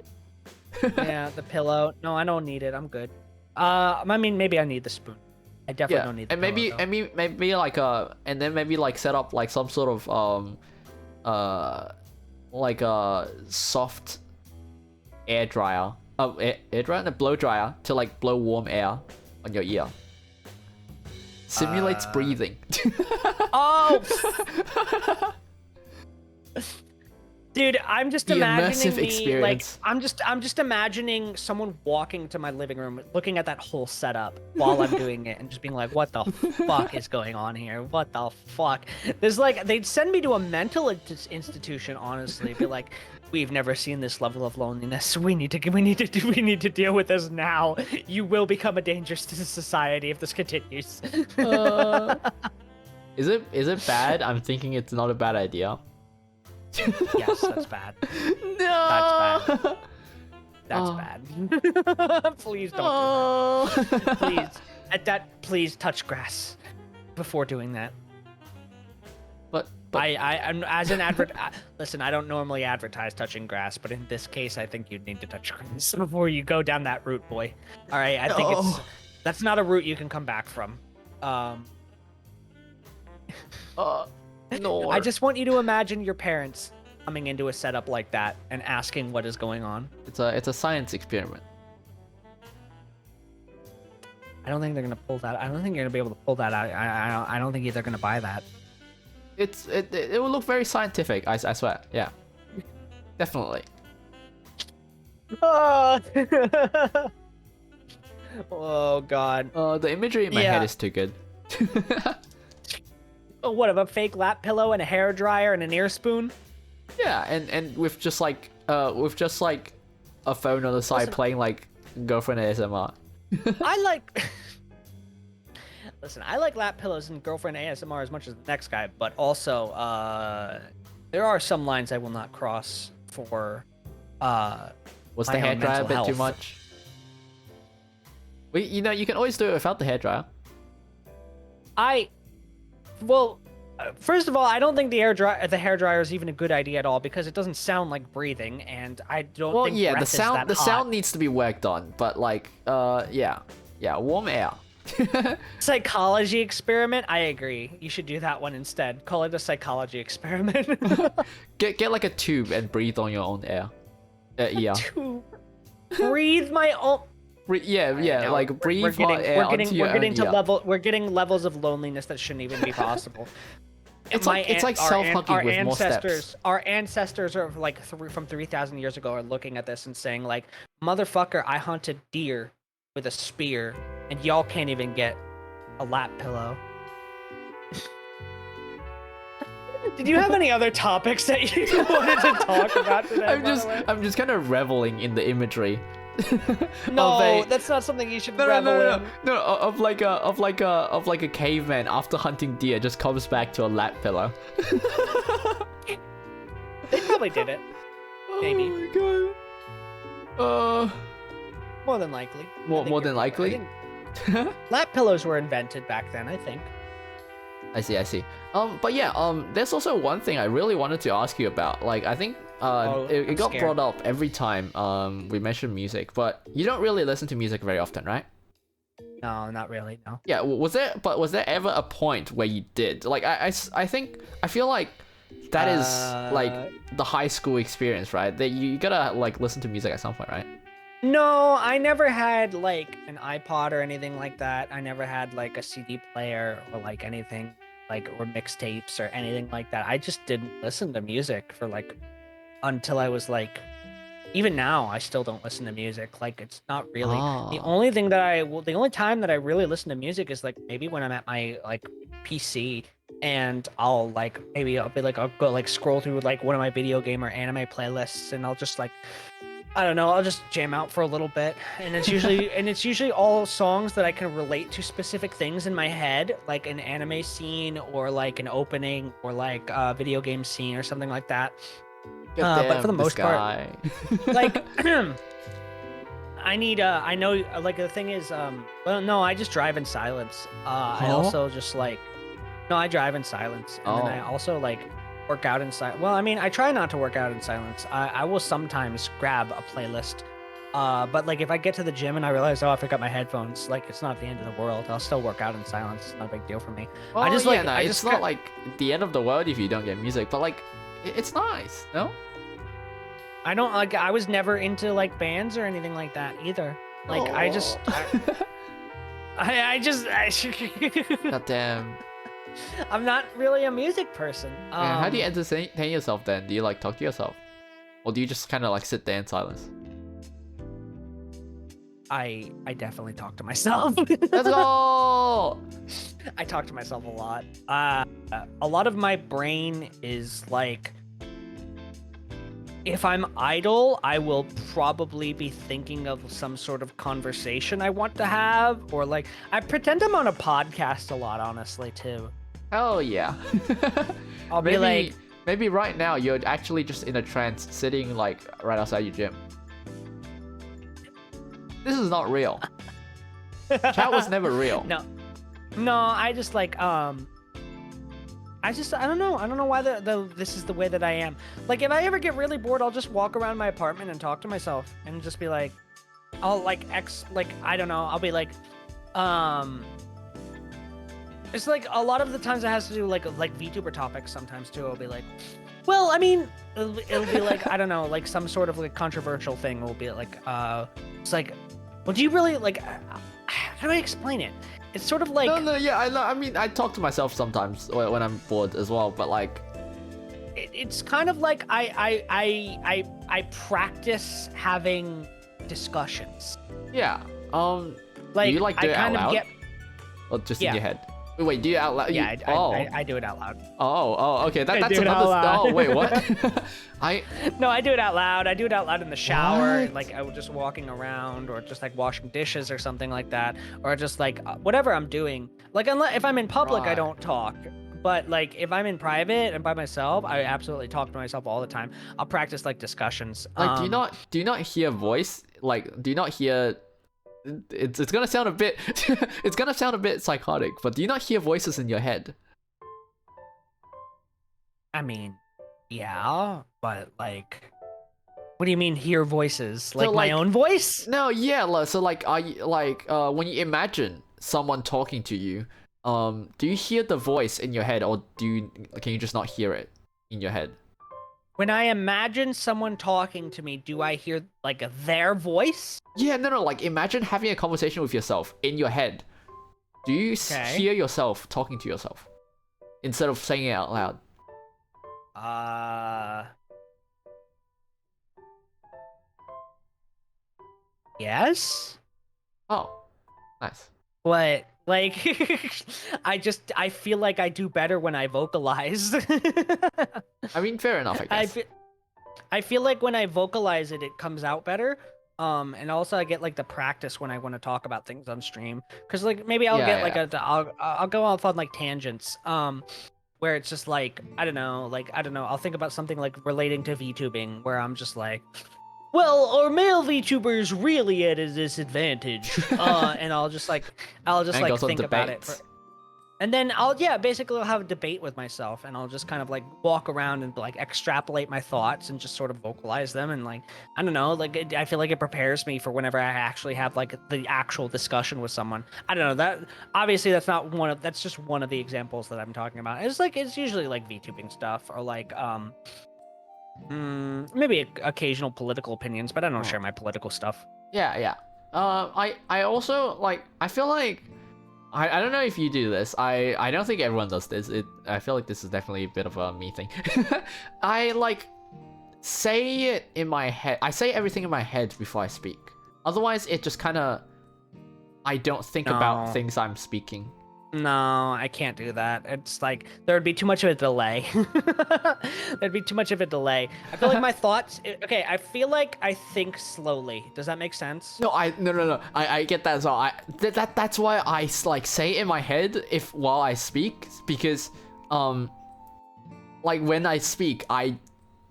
Yeah, the pillow. No, I don't need it. I'm good. I mean, maybe I need the spoon. I definitely don't need the pillow, maybe like and then maybe like set up like some sort of like a soft air dryer. Air dryer and a blow dryer to like blow warm air on your ear. Simulates breathing. Oh. Dude, I'm just imagining experience. like I'm just imagining someone walking to my living room, looking at that whole setup while I'm doing it, and just being like, "What the fuck is going on here? What the fuck?" There's like they'd send me to a mental institution. Honestly, be like, "We've never seen this level of loneliness. We need to deal with this now. You will become a danger to society if this continues." Is it bad? I'm thinking it's not a bad idea. Yes, that's bad. No. That's bad. Please don't do that. Please touch grass before doing that. But I'm as an listen, I don't normally advertise touching grass, but in this case, I think you'd need to touch grass before you go down that route, boy. All right, I think that's not a route you can come back from. No. I just want you to imagine your parents coming into a setup like that and asking what is going on. It's a science experiment. I don't think they're gonna pull that. I don't think you're gonna be able to pull that out. I don't think they're gonna buy that. It will look very scientific. I swear. Yeah. Definitely. Oh, oh God. The imagery in my head is too good. Oh, what, of a fake lap pillow and a hair dryer and an ear spoon? Yeah, and with just like a phone on the side playing like girlfriend ASMR. Listen, I like lap pillows and girlfriend ASMR as much as the next guy, but also there are some lines I will not cross for Was the hair dryer a bit too much? Well, you know, you can always do it without the hair dryer. Well, First of all, I don't think the hair dryer is even a good idea at all because it doesn't sound like breathing, and I don't Well, think yeah, breath is that the hot. sound needs to be worked on, but like, yeah, warm air. Psychology experiment. I agree. You should do that one instead. Call it a psychology experiment. Get like a tube and breathe on your own air. Yeah. To breathe my own. Yeah, like breathe hot air we're onto your own ear. we're getting levels of loneliness that shouldn't even be possible. It's like self-hugging with more steps. Our ancestors are like from 3,000 years ago are looking at this and saying like, motherfucker, I hunted deer with a spear, and y'all can't even get a lap pillow. Did you have any other topics that you wanted to talk about today? I'm just kind of reveling in the imagery. No, that's not something you should revel in. No, of like a caveman after hunting deer just comes back to a lap pillow. They probably did it. Maybe. Oh my god. More than likely. More than likely. Lap pillows were invented back then, I think. I see. But yeah, there's also one thing I really wanted to ask you about. Like, I think it got brought up every time we mentioned music, but you don't really listen to music very often, right? No, not really. No. Yeah, was there ever a point where you did? Like, I feel like that is like the high school experience, right? That you gotta like listen to music at some point, right? No, I never had like an iPod or anything like that. I never had like a CD player or like anything like or mixtapes or anything like that. I just didn't listen to music for like until I was like, even now I still don't listen to music. Like it's not really the only time that I really listen to music is like maybe when I'm at my like PC and I'll go like scroll through like one of my video game or anime playlists and I'll just like, I don't know, I'll just jam out for a little bit, and it's usually all songs that I can relate to specific things in my head, like an anime scene or like an opening or like a video game scene or something like that. But for the most part, like I know like the thing is, well, no, I just drive in silence. I also just like, no, I drive in silence, and then I also like work out in silence. Well, I mean, I try not to work out in silence. I will sometimes grab a playlist. But like if I get to the gym and I realize, I forgot my headphones, like it's not the end of the world. I'll still work out in silence. It's not a big deal for me. Well, it's not like the end of the world if you don't get music, but like it's nice, no? I don't like. I was never into like bands or anything like that either. Like I just. God damn. I'm not really a music person. Yeah, how do you entertain yourself then? Do you like talk to yourself? Or do you just kind of like sit there in silence? I definitely talk to myself. Let's go! I talk to myself a lot. A lot of my brain is like, if I'm idle, I will probably be thinking of some sort of conversation I want to have, or like I pretend I'm on a podcast a lot, honestly, too. Hell yeah. I'll be like, maybe right now you're actually just in a trance, sitting like right outside your gym. This is not real. Chat was never real. No, I just like I don't know why this is the way that I am. Like if I ever get really bored, I'll just walk around my apartment and talk to myself and just be like, I'll like I don't know, I'll be like, it's like a lot of the times it has to do like VTuber topics sometimes too. I'll be like, well, I mean, it'll be like, I don't know, like some sort of like controversial thing will be like, it's like, well, do you really like, how do I explain it? It's sort of like... No, yeah, I mean, I talk to myself sometimes when I'm bored as well, but like... It's kind of like I practice having discussions. Yeah, like, do you like do it out loud? Or just in your head? Wait, do you out loud? Yeah, I do it out loud. Oh, okay. That's another. Oh, wait, what? No, I do it out loud. I do it out loud in the shower, what? Like I was just walking around, or just like washing dishes or something like that, or just like whatever I'm doing. Like if I'm in public, I don't talk. But like if I'm in private and by myself, I absolutely talk to myself all the time. I'll practice like discussions. Like, do you not hear voice? Like, do you not hear? It's gonna sound a bit it's gonna sound a bit psychotic, but do you not hear voices in your head? I mean, yeah, but like, what do you mean hear voices? So Like my like, own voice? no, yeah, so like, are you like when you imagine someone talking to you, do you hear the voice in your head, or can you just not hear it in your head? When I imagine someone talking to me, do I hear like their voice? Yeah, no, no, like imagine having a conversation with yourself in your head. Do you Okay. hear yourself talking to yourself instead of saying it out loud? Uh, yes. Oh, nice. What? Like, I feel like I do better when I vocalize. I mean, fair enough, I I guess. feel, I feel like when I vocalize it, it comes out better. And also I get like the practice when I want to talk about things on stream, because like maybe I'll Yeah, get like yeah. I'll go off on like tangents. Where it's just like I don't know, I'll think about something like relating to VTubing, where I'm just like, well, are male VTubers really at a disadvantage? And I'll just And like goes on think about it debates. and then basically I'll have a debate with myself, and I'll just kind of like walk around and like extrapolate my thoughts and just sort of vocalize them, and like I don't know, like I feel like it prepares me for whenever I actually have like the actual discussion with someone. I don't know that obviously that's just one of the examples that I'm talking about. It's usually like VTubing stuff or like maybe occasional political opinions, but I don't Oh. share my political stuff. Yeah, yeah. I also like. I feel like I don't know if you do this. I don't think everyone does this. I feel like this is definitely a bit of a me thing. I like say it in my head. I say everything in my head before I speak. Otherwise, it just kind of I don't think about No. things I'm speaking. No, I can't do that. It's like there would be too much of a delay. There'd be too much of a delay. I feel like my thoughts. Okay, I feel like I think slowly. Does that make sense? No, no. I get that as well. That's why I like say it in my head if while I speak, because like when I speak, I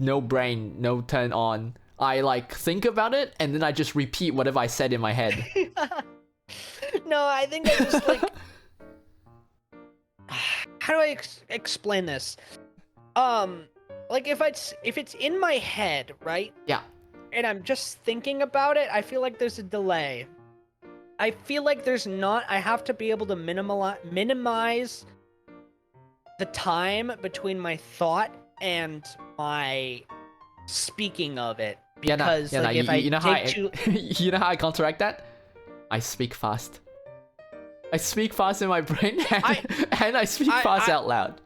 no brain, no turn on. I like think about it and then I just repeat whatever I said in my head. No, I think I just like. How do I explain this? Like if it's in my head, right? Yeah. And I'm just thinking about it, I feel like there's a delay. I feel like there's not. I have to be able to minimize the time between my thought and my speaking of it, because like if I you know how take too you know how I counteract that? I speak fast. I speak fast in my brain and I speak fast out loud.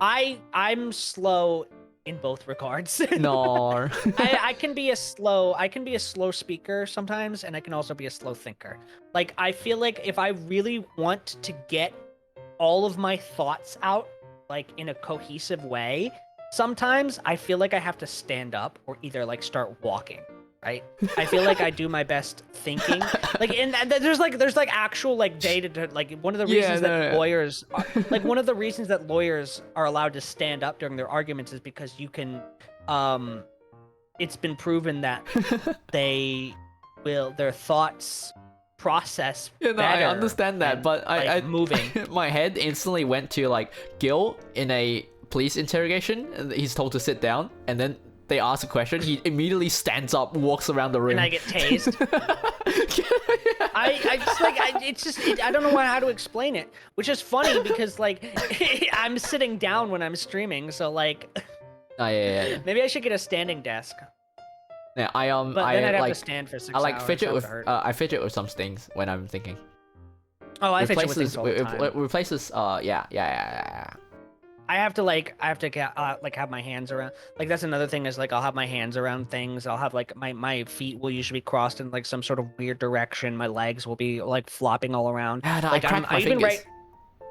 I'm slow in both regards. No. I can be a slow speaker sometimes, and I can also be a slow thinker. Like I feel like if I really want to get all of my thoughts out like in a cohesive way, sometimes I feel like I have to stand up or either like start walking. Right? I feel like I do my best thinking. Like, and there's like actual like data to like one of the reasons that lawyers are, like one of the reasons that lawyers are allowed to stand up during their arguments is because you can, it's been proven that their thoughts process You know, I better understand that, than, but I moving. my head instantly went to like Gil in a police interrogation, and he's told to sit down, and then they ask a question, he immediately stands up, walks around the room, And I get tased. I just like I don't know how to explain it, which is funny because like I'm sitting down when I'm streaming, so like Oh, yeah. maybe I should get a standing desk. Yeah, But then I'd have like to stand for 6 I like hours. fidget with That would hurt. I fidget with some things when I'm thinking. Oh, I fidget with things all the It time. replaces yeah. I have to get, like have my hands around, like that's another thing is like I'll have my hands around things. I'll have like my feet will usually be crossed in like some sort of weird direction. My legs will be like flopping all around. Yeah, no, Like I crack my fingers.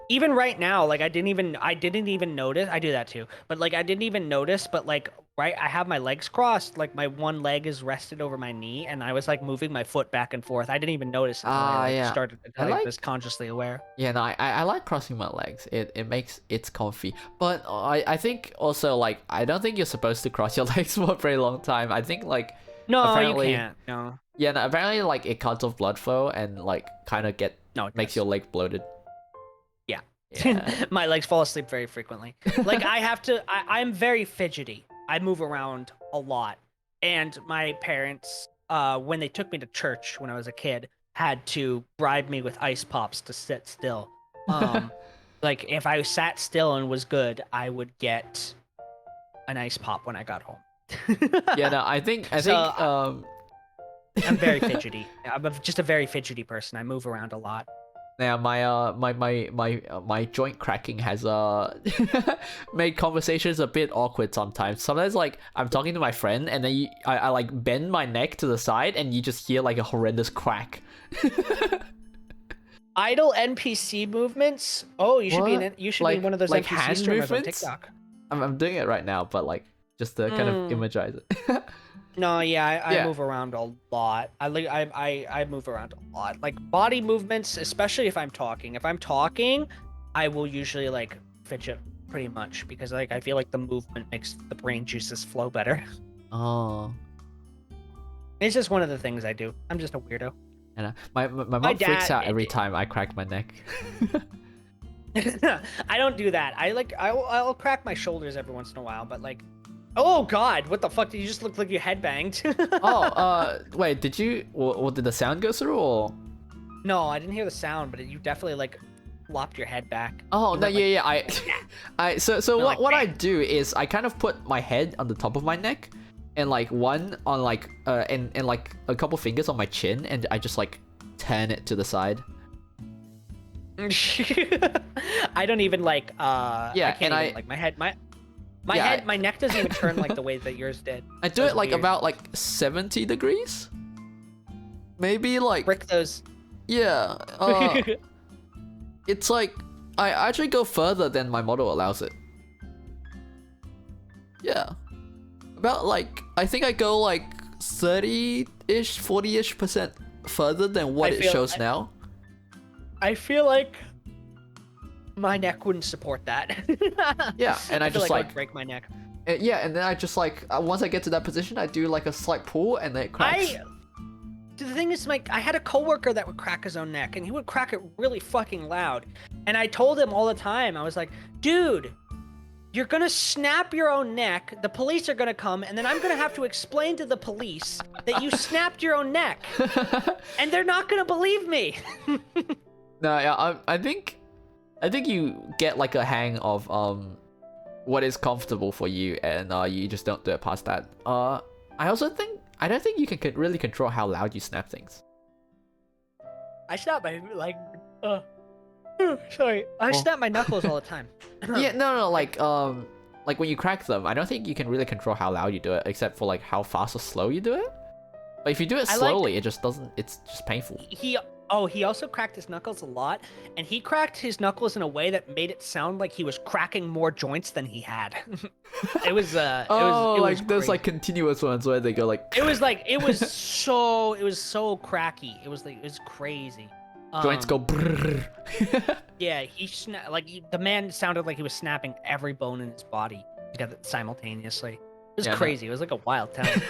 Even right now, like I didn't even notice. I do that too, but like I didn't even notice. But like right, I have my legs crossed. Like my one leg is rested over my knee, and I was like moving my foot back and forth. I didn't even notice until I like Yeah. started. I Until I like was consciously aware. Yeah, no, I like crossing my legs. It makes it's comfy. But I think also like I don't think you're supposed to cross your legs for a very long time. I think like No, apparently you can't. No. yeah, no, apparently like it cuts off blood flow and like kind of No, it makes does. your leg bloated. Yeah. Yeah. My legs fall asleep very frequently. Like I'm very fidgety. I move around a lot. And my parents, when they took me to church when I was a kid, had to bribe me with ice pops to sit still. Like if I sat still and was good, I would get an ice pop when I got home. Yeah, no, I think I'm very fidgety. Just a very fidgety person. I move around a lot. yeah, my joint cracking has made conversations a bit awkward sometimes. Sometimes like I'm talking to my friend and then I like bend my neck to the side and you just hear like a horrendous crack. Idle NPC movements. Oh, you should be one of those like NPC hand streamers on movements? TikTok. I'm doing it right now, but like just to kind of imagize it. No, yeah, I Yeah. move around a lot. I move around a lot. Like body movements, especially if I'm talking. If I'm talking, I will usually like fidget pretty much because like I feel like the movement makes the brain juices flow better. Oh. It's just one of the things I do. I'm just a weirdo. And my mom freaks dad- out every time I crack my neck. I don't do that. I'll crack my shoulders every once in a while, but like, oh God, what the fuck? Did you just look like you headbanged? Wait, did you? Or did the sound go through? Or No, I didn't hear the sound, but you definitely like flopped your head back. oh You no, went, like, yeah. So No, like, what I do is I kind of put my head on the top of my neck, and like one on like and like a couple fingers on my chin, and I just like turn it to the side. I don't even like Yeah, I can't and even, like my head Yeah, my neck doesn't even turn like the way that yours did. I do That's it like weird. about like 70 degrees, maybe like Brick those. yeah. It's like I actually go further than my model allows it. Yeah. About like I think I go like 30-ish, 40-ish% further than what it shows now. I feel like my neck wouldn't support that. Yeah, and I feel just I like would break my neck. yeah, and then I just like once I get to that position, I do like a slight pull and then it cracks. The thing is, like, I had a coworker that would crack his own neck, and he would crack it really fucking loud. And I told him all the time, I was like, dude, you're gonna snap your own neck, the police are gonna come, and then I'm gonna have to explain to the police that you snapped your own neck. And they're not gonna believe me. No, yeah, I think you get like a hang of what is comfortable for you, and you just don't do it past that. I don't think you can really control how loud you snap things. I snap my, like, sorry. I snap my knuckles all the time. Yeah, no, like when you crack them, I don't think you can really control how loud you do it, except for like how fast or slow you do it. But if you do it slowly, it just doesn't. It's just painful. He also cracked his knuckles a lot, and he cracked his knuckles in a way that made it sound like he was cracking more joints than he had. It was like those like continuous ones where they go like. It was so cracky. It was crazy. Joints go brrrr. Yeah, the man sounded like he was snapping every bone in his body together simultaneously. It was crazy. It was like a wild talent.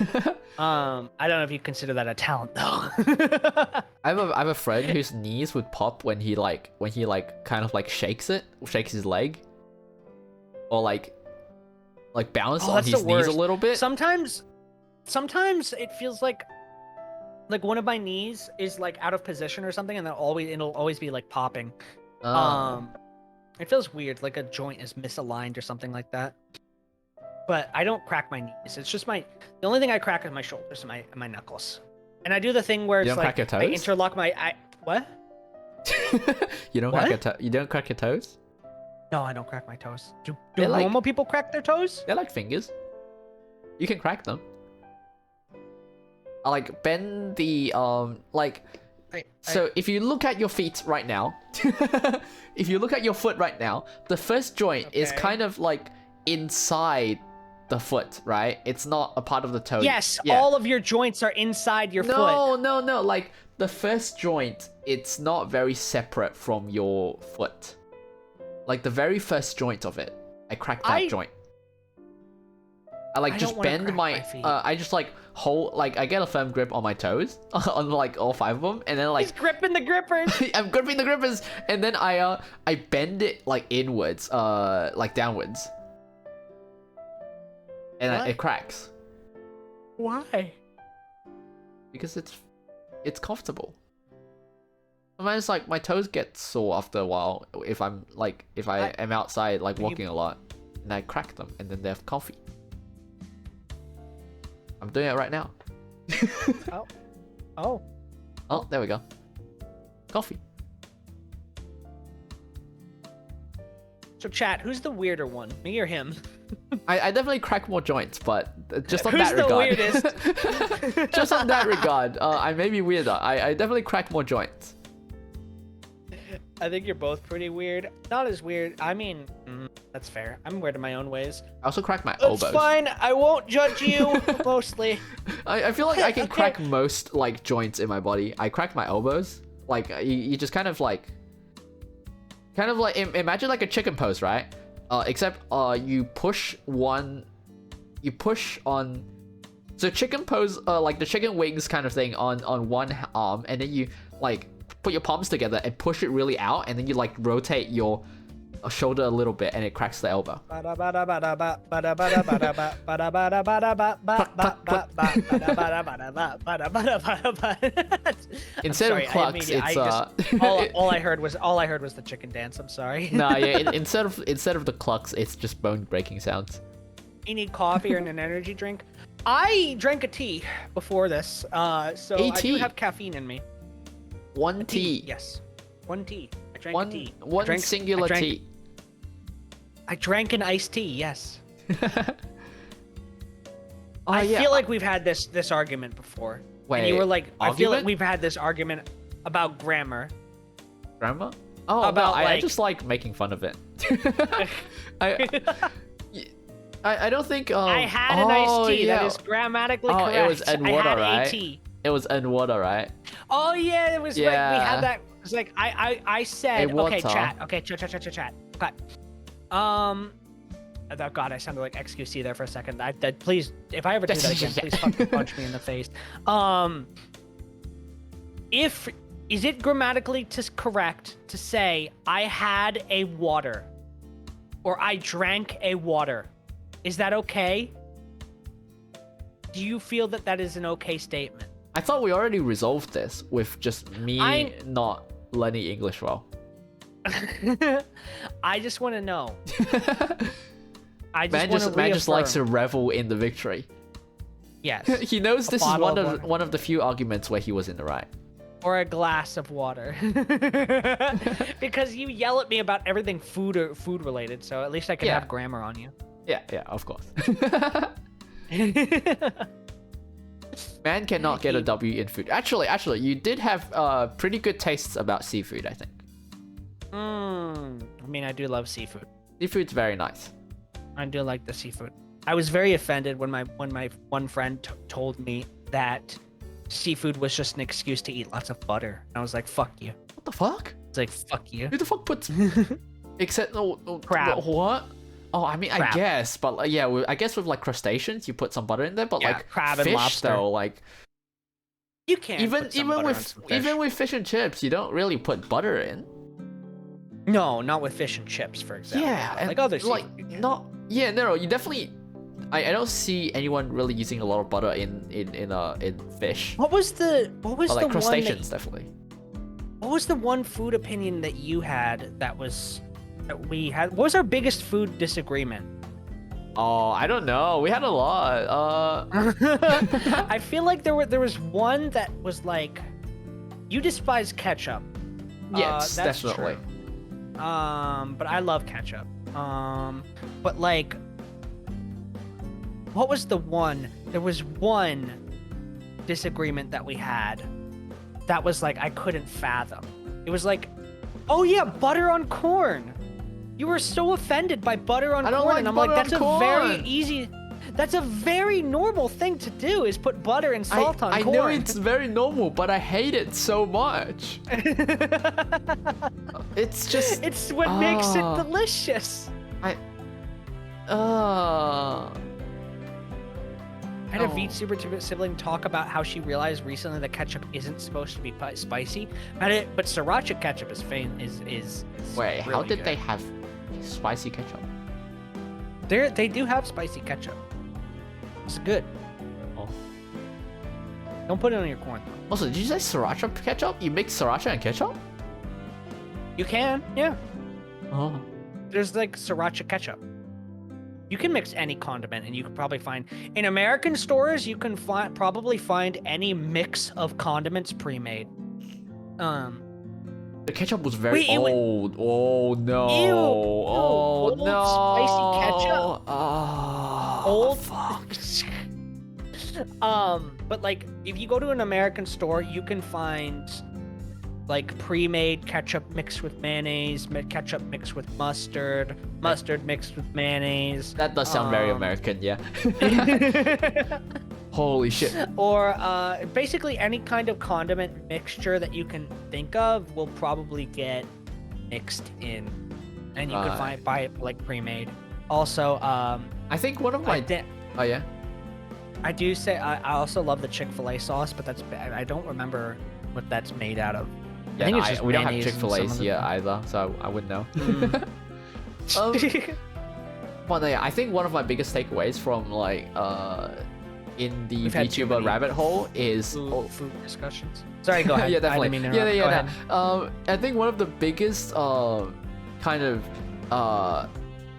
I don't know if you consider that a talent though. I have a friend whose knees would pop when he kind of like shakes his leg, or like bounce on his knees a little bit. Sometimes it feels like one of my knees is like out of position or something, and it'll always be like popping. It feels weird, like a joint is misaligned or something like that. But I don't crack my knees. It's just the only thing I crack is my shoulders and my knuckles. And I do the thing where it's like I interlock what? You don't you don't crack your toes? No, I don't crack my toes. Do like, normal people crack their toes? They're like fingers. You can crack them. I like bend the so if you look at your feet right now, if you look at your foot right now, the first joint is kind of like inside the foot, right? It's not a part of the toe. Yes, all of your joints are inside your foot. No. Like the first joint, it's not very separate from your foot. Like the very first joint of it, I crack that joint. I just bend my feet. I just like hold, like I get a firm grip on my toes, on like all 5 of them, and then like He's gripping the grippers. I'm gripping the grippers, and then I bend it like inwards, like downwards, and it cracks. Why? Because it's comfortable. Sometimes like my toes get sore after a while if I am outside like walking a lot, and I crack them, and then they're comfy. I'm doing it right now. Oh, there we go. Coffee. So chat, who's the weirder one, me or him? I definitely crack more joints, but just on Who's that the regard. weirdest? Just on that regard, I may be weirder. I definitely crack more joints. I think you're both pretty weird. Not as weird. I mean, that's fair. I'm weird in my own ways. I also crack my elbows. It's fine. I won't judge you. Mostly. I feel like I can crack most like joints in my body. I crack my elbows. Like you just kind of like imagine like a chicken pose, right? Except you push on. So chicken pose, like the chicken wings kind of thing on one arm, and then you like put your palms together and push it really out, and then you like rotate your shoulder a little bit, and it cracks the elbow. Instead of clucks, it's all I heard was the chicken dance. I'm sorry. Nah, yeah. Instead of the clucks, it's just bone breaking sounds. You need coffee or an energy drink. I drank a tea before this, so I do have caffeine in me. One tea. Yes, one tea. I drank a tea. One singular tea. I drank an iced tea. Yes. I feel like we've had this argument before. Wait, and you were like, argument? I feel like we've had this argument about grammar. Grammar? Oh, about no, I just like making fun of it. I don't think. I had an iced tea. That is grammatically correct. It was and water, right? A tea. It was and water, right? Oh yeah, it was. Yeah. Right. We had that. It was like I said. Okay, chat. Okay, chat. Cut. Oh God, I sounded like XQC there for a second. Please, if I ever do that again, please fucking punch me in the face. Is it grammatically correct to say I had a water, or I drank a water? Is that okay? Do you feel that is an okay statement? I thought we already resolved this with just me not learning English well. I just want to know. Man just likes to revel in the victory. Yes. He knows this is one of the few arguments where he was in the right. Or a glass of water. Because you yell at me about everything food related, so at least I can have grammar on you. Yeah, of course. Man cannot get a W in food. Actually, you did have pretty good tastes about seafood, I think. I mean, I do love seafood. Seafood's very nice. I do like the seafood. I was very offended when my one friend told me that seafood was just an excuse to eat lots of butter. I was like, fuck you. What the fuck? It's like, fuck you. Who the fuck puts... Except... crab. What? Oh, I mean, crab. I guess, but yeah, I guess with like crustaceans, you put some butter in there, but like crab fish, and lobster. though, like... You can't even with fish and chips, you don't really put butter in. No, not with fish and chips, for example. Yeah, like other seafood. Like, not... Yeah, no, you definitely... I don't see anyone really using a lot of butter in fish. What was the like crustaceans, one definitely. What was the one food opinion that you had that we had? What was our biggest food disagreement? Oh, I don't know. We had a lot. I feel like there was one that was like, you despise ketchup. Yes, that's definitely. True. But I love ketchup. But like, what was the one? There was one disagreement that we had that was like I couldn't fathom. It was like, oh yeah, butter on corn. You were so offended by butter on corn, and I'm like, that's a very easy. That's a very normal thing to do, is put butter and salt on corn. I know it's very normal, but I hate it so much. It's just... It's what makes it delicious. I had a VTuber sibling talk about how she realized recently that ketchup isn't supposed to be spicy, but sriracha ketchup is Wait, how really did good. they have spicy ketchup? They do have spicy ketchup. It's good. Oh. Don't put it on your corn though. Also, did you say sriracha ketchup? You mix sriracha and ketchup? You can, yeah. Oh. There's like sriracha ketchup. You can mix any condiment, and you can probably find in American stores. You can probably find any mix of condiments pre-made. The ketchup was very Wait, old. Oh no! Ew, Oh old no! spicy ketchup. Oh, Old fuck. But like if you go to an American store, you can find like pre-made ketchup mixed with mayonnaise, ketchup mixed with mustard, mustard mixed with mayonnaise. That does sound very American, yeah. Holy shit. Or basically any kind of condiment mixture that you can think of will probably get mixed in, and you can buy it like pre-made. Also, I think one of my oh yeah. I do say I also love the Chick-fil-A sauce, but I don't remember what that's made out of. Yeah, I think it's just we don't have mayonnaise and Chick-fil-A's some here of either, so I wouldn't know. the- Well, yeah, I think one of my biggest takeaways from like in the We've had too VTuber many rabbit hole is food discussions. Sorry, go ahead. yeah, definitely. I didn't mean to Yeah. interrupt. Go ahead. I think one of the biggest kind of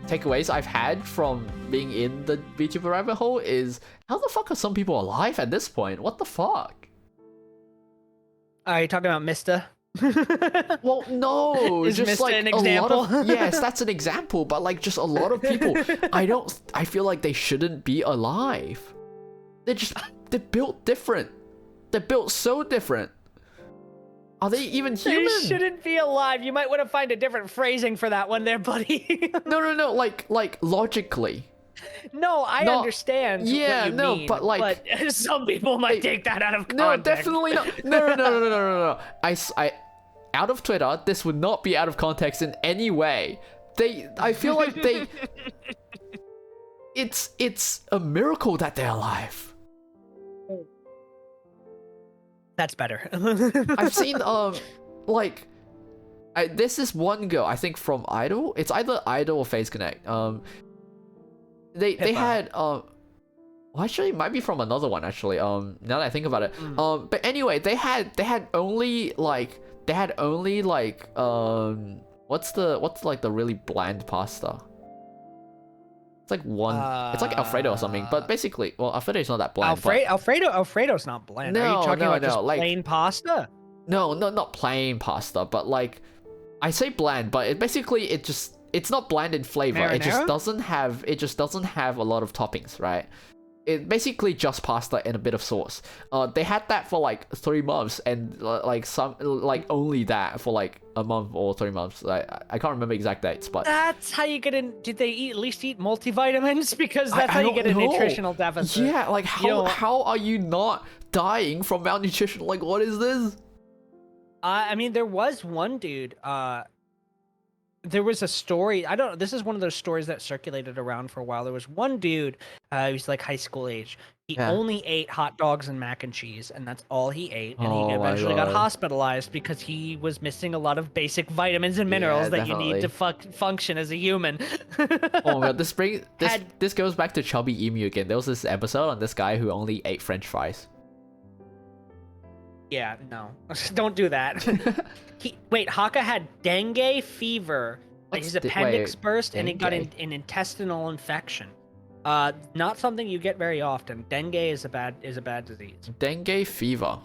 takeaways I've had from being in the VTuber rabbit hole is how the fuck are some people alive at this point? What the fuck? Are you talking about Mista? Well, no, Is just Mista like an a lot example? of yes, that's an example, but like just a lot of people. I feel like they shouldn't be alive. They're built different. They're built so different. Are they even human? They shouldn't be alive. You might want to find a different phrasing for that one there, buddy. No, like logically. No, I understand. Yeah, what you no, mean, but like some people might take that out of context. no, definitely not. No. I out of Twitter, this would not be out of context in any way. I feel like it's a miracle that they're alive. That's better. I've seen this is one girl, I think from Idol. It's either Idol or Phase Connect. They had well, actually it might be from another one actually. Now that I think about it. But anyway, they had only like what's like the really bland pasta? It's like it's like Alfredo or something, but basically, well, Alfredo is not that bland. Alfredo's not bland. Are you talking about just like plain pasta? No, not plain pasta, but like I say bland, but it's not bland in flavor. Marinara? It just doesn't have a lot of toppings, right? It basically just pasta and a bit of sauce. They had that for like 3 months, and only that for like a month or 3 months. I can't remember exact dates, but that's how you get in. Did they at least eat multivitamins? Because that's how you get a nutritional deficit. Yeah, like how are you not dying from malnutrition? Like, what is this? I mean, there was one dude. There was a story. I don't know. This is one of those stories that circulated around for a while. There was one dude. He was like high school age. He only ate hot dogs and mac and cheese, and that's all he ate. And he eventually got hospitalized because he was missing a lot of basic vitamins and minerals that you need to function as a human. Oh my god, this goes back to Chubby Emu again. There was this episode on this guy who only ate French fries. Yeah, no. Don't do that. Haka had dengue fever. His appendix burst and he got an intestinal infection. Not something you get very often. Dengue is a bad disease. Dengue fever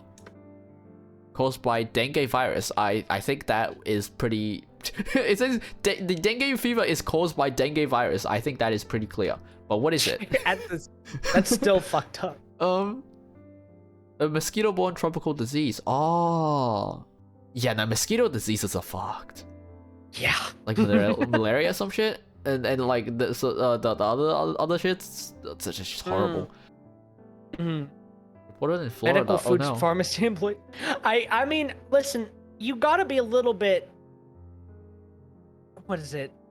caused by dengue virus. I think that is pretty it says the dengue fever is caused by dengue virus. I think that is pretty clear. But what is it? That's still fucked up. A mosquito-borne tropical disease. Oh. Yeah, now mosquito diseases are fucked. Yeah. Like malaria or some shit. And like the other shit's just horrible. What are in Florida? Medical food pharmacy employee. I mean, listen, you gotta be a little bit,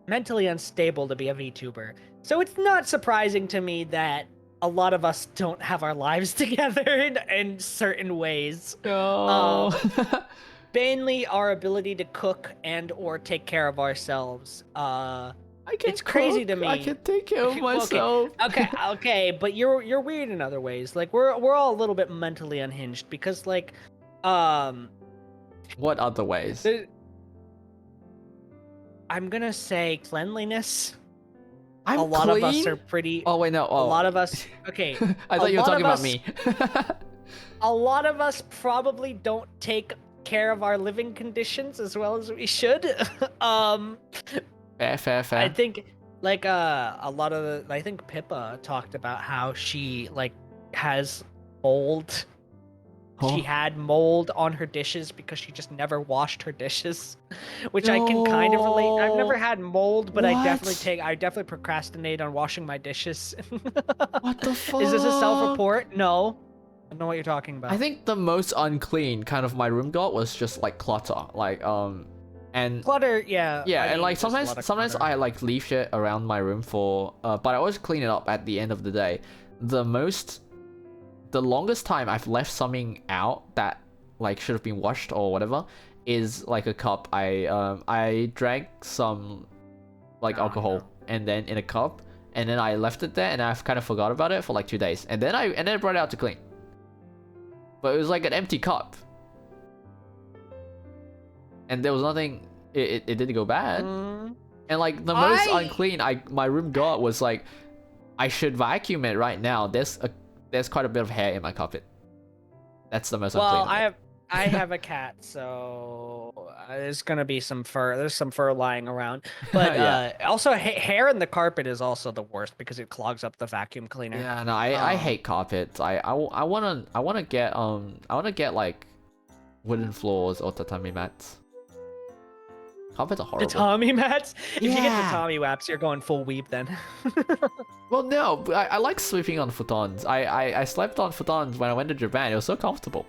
mentally unstable to be a VTuber. So it's not surprising to me that a lot of us don't have our lives together in certain ways. No. Mainly our ability to cook and or take care of ourselves. It's crazy to me. I can take care of myself. Okay, but you're weird in other ways. Like we're all a little bit mentally unhinged because like, what other ways? I'm gonna say cleanliness. I'm a lot clean? of us are pretty. Oh wait, no. Oh. A lot of us. Okay. I thought you were talking about me. A lot of us probably don't take care of our living conditions as well as we should. Fair. I think like a lot of I think Pippa talked about how she like has mold. She had mold on her dishes because she just never washed her dishes, which I can kind of relate. I've never had mold, but I definitely procrastinate on washing my dishes. What the fuck? Is this a self-report? No. I don't know what you're talking about. I think the most unclean kind of my room got was just like clutter, like and clutter, yeah. Yeah, and like sometimes I like leave shit around my room for but I always clean it up at the end of the day. The longest time I've left something out that like should have been washed or whatever is like a cup. I drank some like alcohol and then in a cup, and then I left it there and I've kind of forgot about it for like 2 days, and then I brought it out to clean. But it was like an empty cup. And there was nothing, it didn't go bad. And like the most unclean my room got was like, I should vacuum it right now. There's quite a bit of hair in my carpet. That's the most unclean. Well, I have a cat, so there's gonna be some fur. There's some fur lying around. But also hair in the carpet is also the worst because it clogs up the vacuum cleaner. Yeah, no, I hate carpets. I wanna get like wooden floors or tatami mats. Carpets are horrible. Tatami mats? If you get tatami mats, you're going full weeb then. Well, no, I like sleeping on futons. I slept on futons when I went to Japan. It was so comfortable.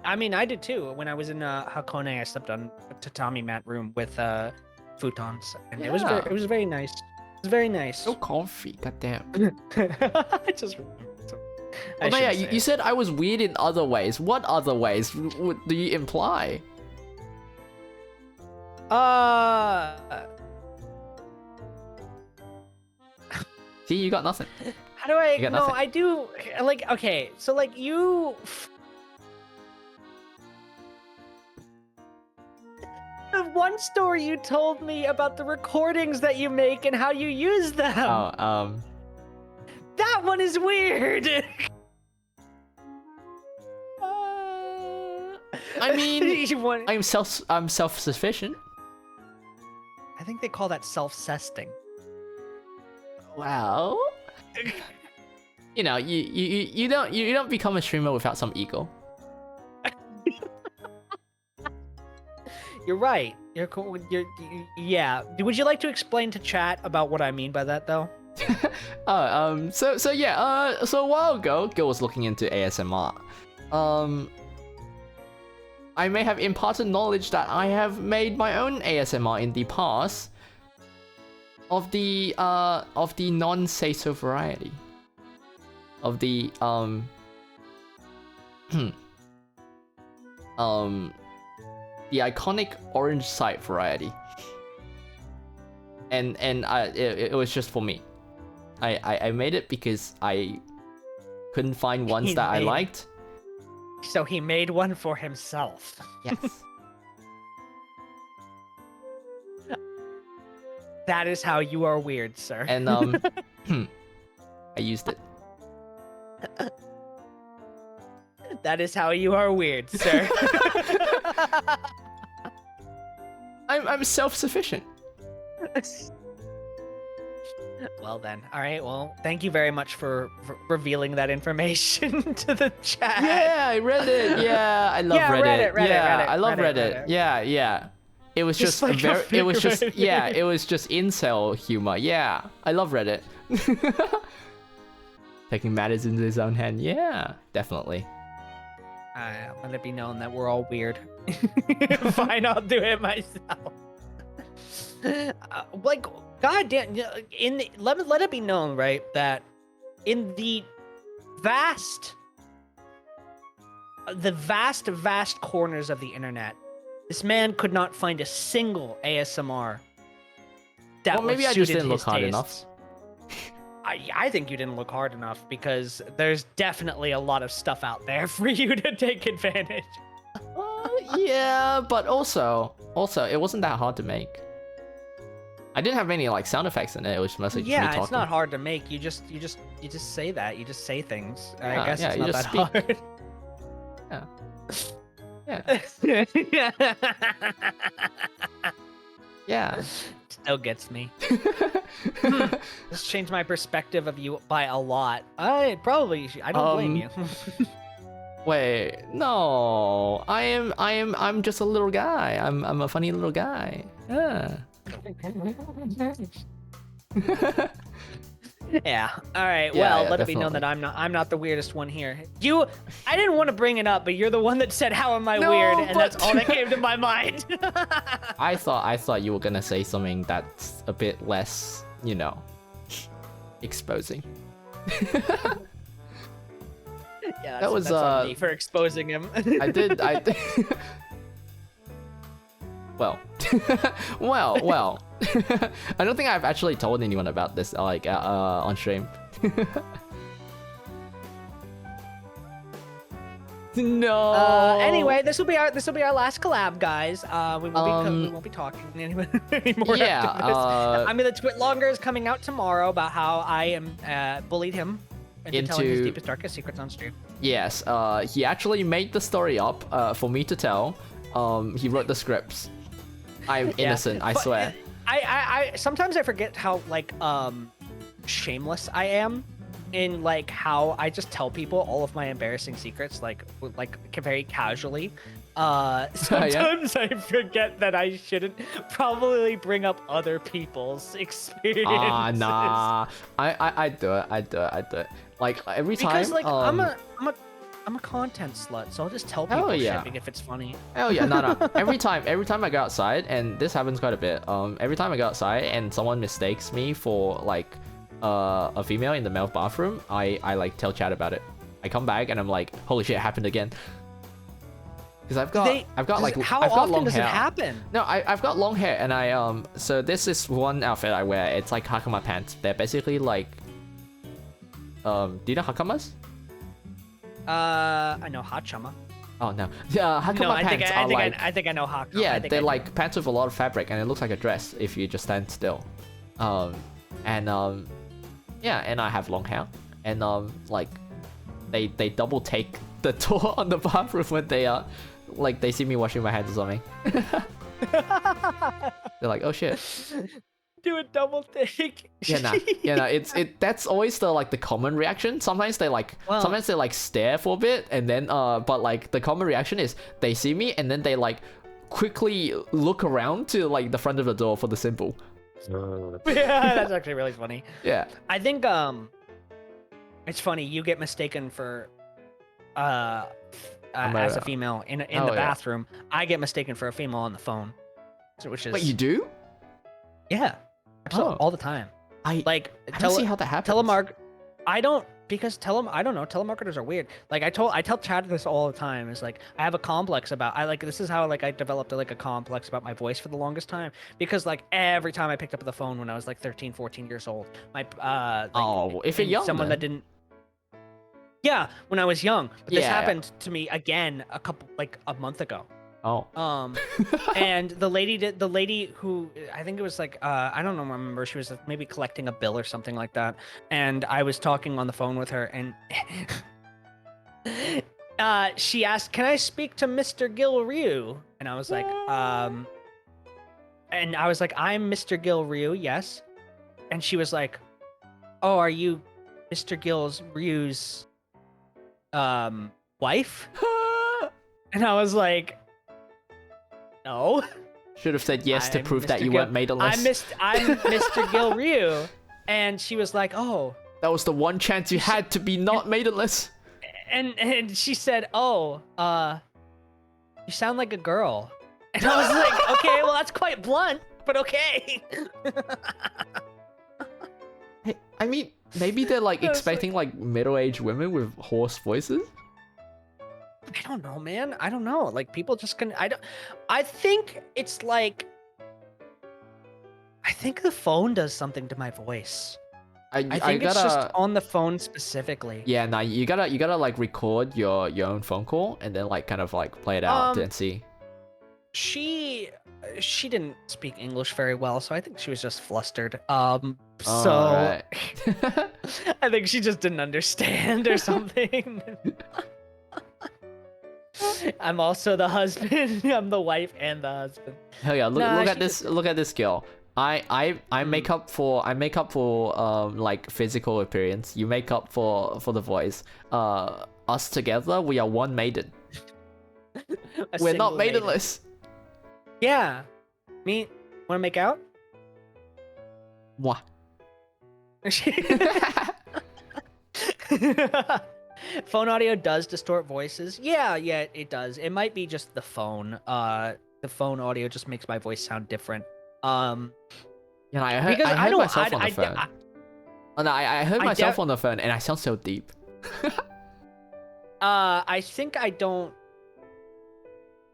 I mean, I did too. When I was in Hakone, I slept on a tatami mat room with futons, and it was very nice. It was very nice. So comfy, goddamn. I just. Oh yeah, you said I was weird in other ways. What other ways do you imply? See, you got nothing. How do I? No, I do. Like, okay, so like you. The one story you told me about the recordings that you make and how you use them. Oh, that one is weird. I mean, I'm self-sufficient. I think they call that self-cesting. Well, you know, you don't become a streamer without some ego. You're right. Yeah. Would you like to explain to chat about what I mean by that, though? So a while ago, Gil was looking into ASMR. I may have imparted knowledge that I have made my own ASMR in the past of the non-say-so variety. Of the the iconic orange side variety. And it was just for me. I made it because I couldn't find ones that I liked. So he made one for himself. Yes. That is how you are weird, sir. And I used it. That is how you are weird, sir. I'm self-sufficient. Well then, all right. Well, thank you very much for revealing that information to the chat. Yeah, I read it. Yeah, I love Reddit. Reddit. I love Reddit. Yeah. It was just like it was just incel humor. Yeah, I love Reddit. Taking matters into his own hand. Yeah, definitely. Let it be known that we're all weird. Fine, I'll do it myself. Like, goddamn, let it be known, right, that in the vast corners of the internet, this man could not find a single ASMR that Well, maybe was I just suited didn't look his hard tastes. enough. I think you didn't look hard enough because there's definitely a lot of stuff out there for you to take advantage. Yeah, but also, it wasn't that hard to make. I didn't have any like sound effects in it. It was mostly just me talking. Yeah, it's not hard to make. You just say that. You just say things. Yeah, I guess yeah, it's you not just that speak. hard. Yeah. Yeah. Yeah. Still gets me. This changed my perspective of you by a lot. I don't blame you. Wait, no. I'm just a little guy. I'm a funny little guy. Yeah. Yeah. All right. Yeah, Well, yeah, let it be known that I'm not the weirdest one here. I didn't want to bring it up, but you're the one that said, "How am I No, weird?" And but- that's all that came to my mind. I thought you were gonna say something that's a bit less, exposing. Yeah, That was, that's on me for exposing him. I did. Well, well. I don't think I've actually told anyone about this, like, on stream. No. Anyway, this will be our last collab, guys. We won't be talking anymore. Yeah. After this. I mean, the Twit Longer is coming out tomorrow about how I bullied him into telling his deepest, darkest secrets on stream. Yes. He actually made the story up for me to tell. He wrote the scripts. I'm innocent. I swear. I sometimes I forget how shameless I am in like how I just tell people all of my embarrassing secrets like very casually. Sometimes I forget that I shouldn't probably bring up other people's experiences. Nah. I do it. Like every time. Because like I'm a content slut, so I'll just tell people shipping if it's funny. Oh yeah, no. Every time I go outside, and this happens quite a bit. Every time I go outside and someone mistakes me for like a female in the male bathroom, I like tell chat about it. I come back and I'm like, holy shit, it happened again. Because I've got how I've got often long does hair. it happen? No, I've got long hair, and so this is one outfit I wear. It's like hakama pants. They're basically like do you know hakamas? I know Hachama. Oh no. Yeah, hakama No, pants are like I think I know Hakama. yeah, they're like pants with a lot of fabric, and it looks like a dress if you just stand still. Yeah, and I have long hair, and like they double take the door on the bathroom when they see me washing my hands or something. They're like, oh shit. Do a double take. Yeah, that's always the common reaction. Sometimes they stare for a bit, and then but like the common reaction is they see me and then they like quickly look around to like the front of the door for the symbol. Yeah, that's actually really funny. Yeah. I think it's funny you get mistaken for as a female in the bathroom. I get mistaken for a female on the phone. Which is Wait, you do? Yeah. All the time. I don't see how that happens. I don't know. Telemarketers are weird. Like I tell Chad this all the time. It's like I have a complex about this is how like I developed a complex about my voice for the longest time, because like every time I picked up the phone when I was like 13, 14 years old, my if you're young, someone then. that didn't. Yeah, when I was young. But this happened to me again a month ago. Oh. And the lady who I think it was like I don't remember, she was maybe collecting a bill or something like that, and I was talking on the phone with her, and she asked, "Can I speak to Mr. Gil Ryu?" And I was like, I'm Mr. Gil Ryu, yes. And she was like, "Oh, are you Mr. Gil Ryu's wife?" And I was like, no. Should have said yes to prove that you weren't maidenless. I'm Mr. Gil Ryu. And she was like, oh. That was the one chance you had to be not maidenless. And she said, oh, you sound like a girl. And I was like, okay, well, that's quite blunt, but okay. I mean, maybe they're like expecting like middle-aged women with hoarse voices. I don't know, man. I don't know. Like people just can. I think it's like. I think the phone does something to my voice. I think it's just on the phone specifically. Yeah, no, you gotta like record your own phone call and then like kind of like play it out and see. She didn't speak English very well, so I think she was just flustered. So right. I think she just didn't understand or something. I'm also the husband. I'm the wife and the husband. Hell yeah! Look at this. Look at this girl. I make up for like physical appearance. You make up for the voice. Us together, we are one maiden. We're not maidenless. Yeah. Me, wanna make out? Mwah. Phone audio does distort voices. Yeah, it does. It might be just the phone. The phone audio just makes my voice sound different. Yeah, I heard myself on the phone. I heard myself on the phone, and I sound so deep. I think I don't.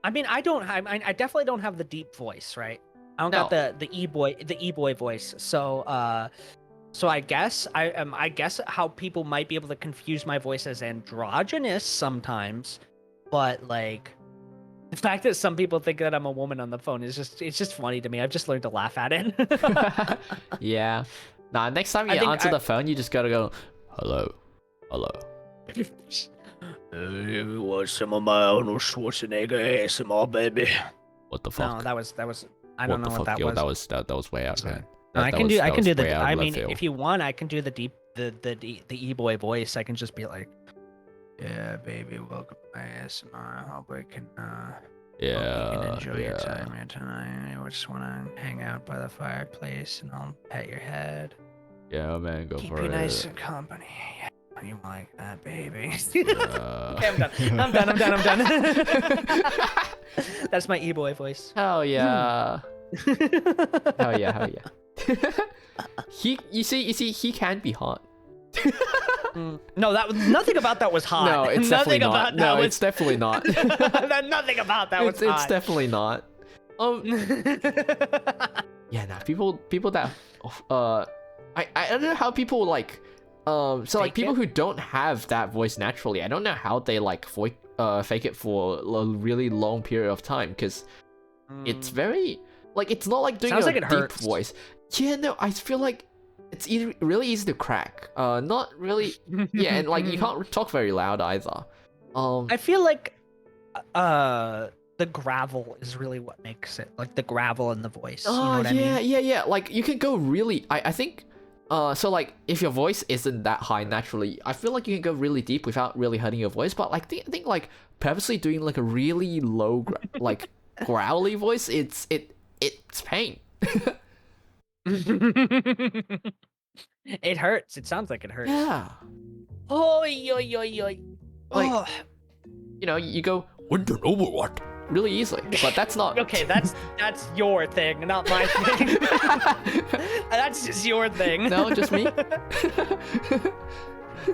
I mean, I definitely don't have the deep voice, right? I don't got the e-boy voice. So I guess I guess how people might be able to confuse my voice as androgynous sometimes, but like. The fact that some people think that I'm a woman on the phone is just funny to me. I've just learned to laugh at it. Yeah. Nah, next time you answer the phone, you just gotta go, hello. Was some of my Arnold Schwarzenegger ASMR, baby. What the fuck? No, that was. I don't know what that was. That was way out there. I can do the. I mean, if you want, I can do the deep, the e-boy voice. I can just be like. Yeah, baby, welcome to my ASMR. I hope we can, enjoy your time here tonight. We just want to hang out by the fireplace and I'll pet your head. Yeah, man, go Keep for it. Keep you nice and company. Yeah, you like that, baby. Okay, I'm done. That's my e-boy voice. Hell yeah. Hell yeah. You see, he can be hot. No, nothing about that was hot. No, it's definitely not. No, it's definitely not. Nothing about that was hot. It's definitely not. Yeah, nah. People that I don't know how people like like people who don't have that voice naturally. I don't know how they like fake it for a really long period of time because it's very like it's not like doing a deep voice. Yeah, no, I feel like. It's really easy to crack. Not really. Yeah, and like you can't talk very loud either. I feel like the gravel is really what makes it. Like the gravel in the voice. You know what I mean? Yeah. Like you can go really. I think. So like if your voice isn't that high naturally, I feel like you can go really deep without really hurting your voice. But like I think like purposely doing like a really low like growly voice, it's pain. It hurts. It sounds like it hurts. Yeah. Oi. Like, you know, you go Overwatch really easily, but that's not. Okay, that's your thing, not my thing. That's just your thing. No, just me.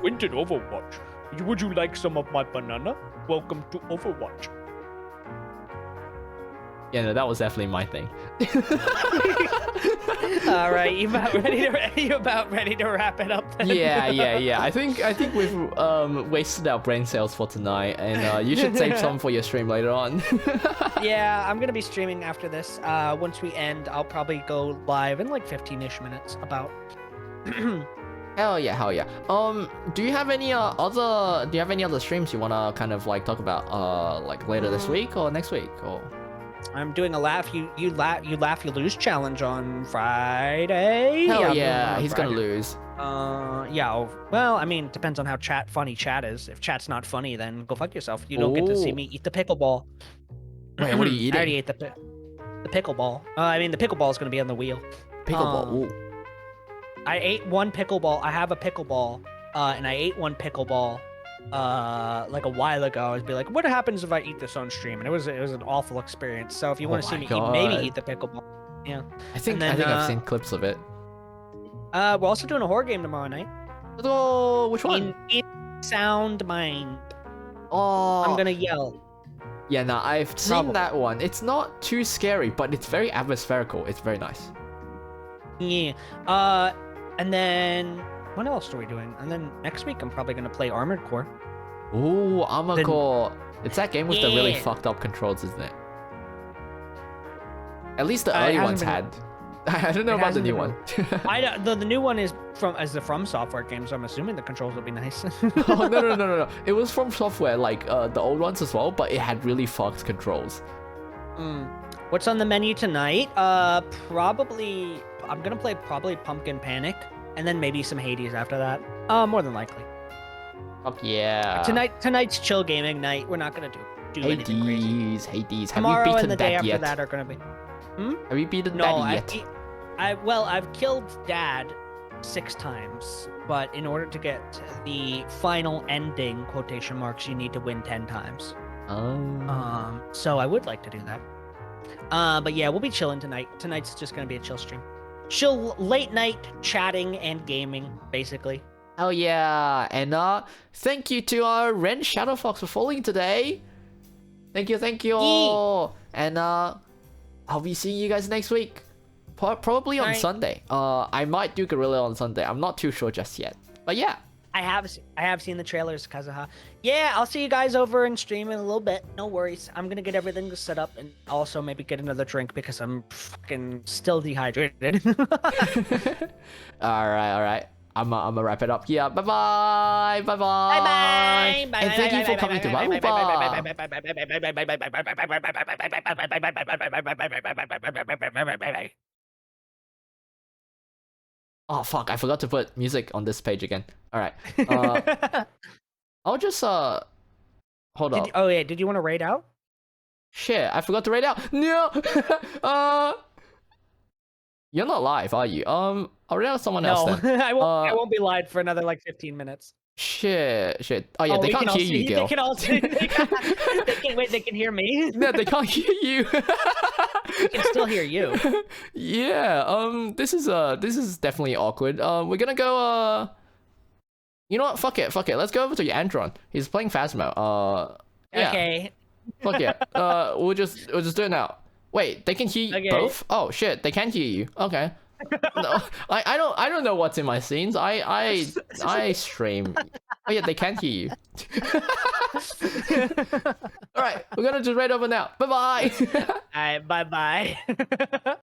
Winter Overwatch. Would you like some of my banana? Welcome to Overwatch. Yeah, no, that was definitely my thing. All right, you about ready to wrap it up then? Yeah. I think we've wasted our brain cells for tonight, and you should save some for your stream later on. Yeah, I'm gonna be streaming after this. Once we end, I'll probably go live in like 15-ish minutes about. Hell yeah. Do you have any other streams you wanna kind of like talk about like later this week or next week or? I'm doing a laugh you lose challenge on Friday. Hell yeah, he's gonna lose. Yeah. Well, I mean, depends on how funny chat is. If chat's not funny, then go fuck yourself. You don't get to see me eat the pickleball. Wait, what are you eating? I already ate the pickleball. I mean, the pickleball is gonna be on the wheel. Pickleball. Ooh. I ate one pickleball. I have a pickleball, and I ate one pickleball. Like a while ago. I was be like, what happens if I eat this on stream? And it was an awful experience. So if you want to see me maybe eat the pickleball, yeah. I think I've seen clips of it. We're also doing a horror game tomorrow night. Let's go. Which one? In Sound Mind. Oh, I'm gonna yell. Yeah, nah, I've seen Probably. that one. It's not too scary, but it's very atmospherical. It's very nice. Yeah. And then what else are we doing? And then next week I'm probably gonna play Armored Core. Ooh, Armored Core. It's that game with the really Yeah. fucked up controls, isn't it? At least the It early hasn't ones been- had. I don't know it about the hasn't new been- one. I don't- the new one is from Software game, so I'm assuming the controls will be nice. Oh, no. It was from software, like the old ones as well, but it had really fucked controls. What's on the menu tonight? Probably I'm gonna play Pumpkin Panic, and then maybe some Hades after that. More than likely. Fuck yeah. Tonight's chill gaming night. We're not gonna do anything crazy. Hades. Have Tomorrow you beaten and the day that after yet? that are gonna be. Have you beaten No, that yet? I've killed Dad 6 times, but in order to get to the final ending quotation marks, you need to win 10 times. So I would like to do that. But yeah, we'll be chilling tonight. Tonight's just gonna be a chill stream. Chill late night chatting and gaming, basically. Oh yeah, and thank you to our Ren Shadowfox for following today. Thank you. And I'll be seeing you guys next week. Probably on Alright. Sunday. I might do Gorilla on Sunday. I'm not too sure just yet. But yeah. I have seen the trailers, Kazuha. Yeah, I'll see you guys over in stream in a little bit. No worries. I'm gonna get everything set up and also maybe get another drink because I'm fucking still dehydrated. Alright. I'm gonna wrap it up here. Bye-bye. Bye. And thank you for coming to Bubble Bar. Oh fuck, I forgot to put music on this page again. Alright. I'll just hold up. Oh yeah, did you want to raid out? Shit, I forgot to write out. No. You're not live, are you? I'll read out someone else then. I won't be live for another like 15 minutes. Shit. Oh yeah, they can't hear you, girl. They can all see. They can hear me. No, they can't hear you. They can still hear you. Yeah. This is definitely awkward. We're gonna go. You know what? Fuck it. Let's go over to Andron. He's playing Phasmo. Yeah. Okay. Fuck yeah. We'll just do it now. Wait, they can hear Okay. both? Oh shit, they can hear you. Okay. No, I don't know what's in my scenes. I stream. Oh yeah, they can hear you. All right, we're gonna just right over now. Bye bye. All right. Bye.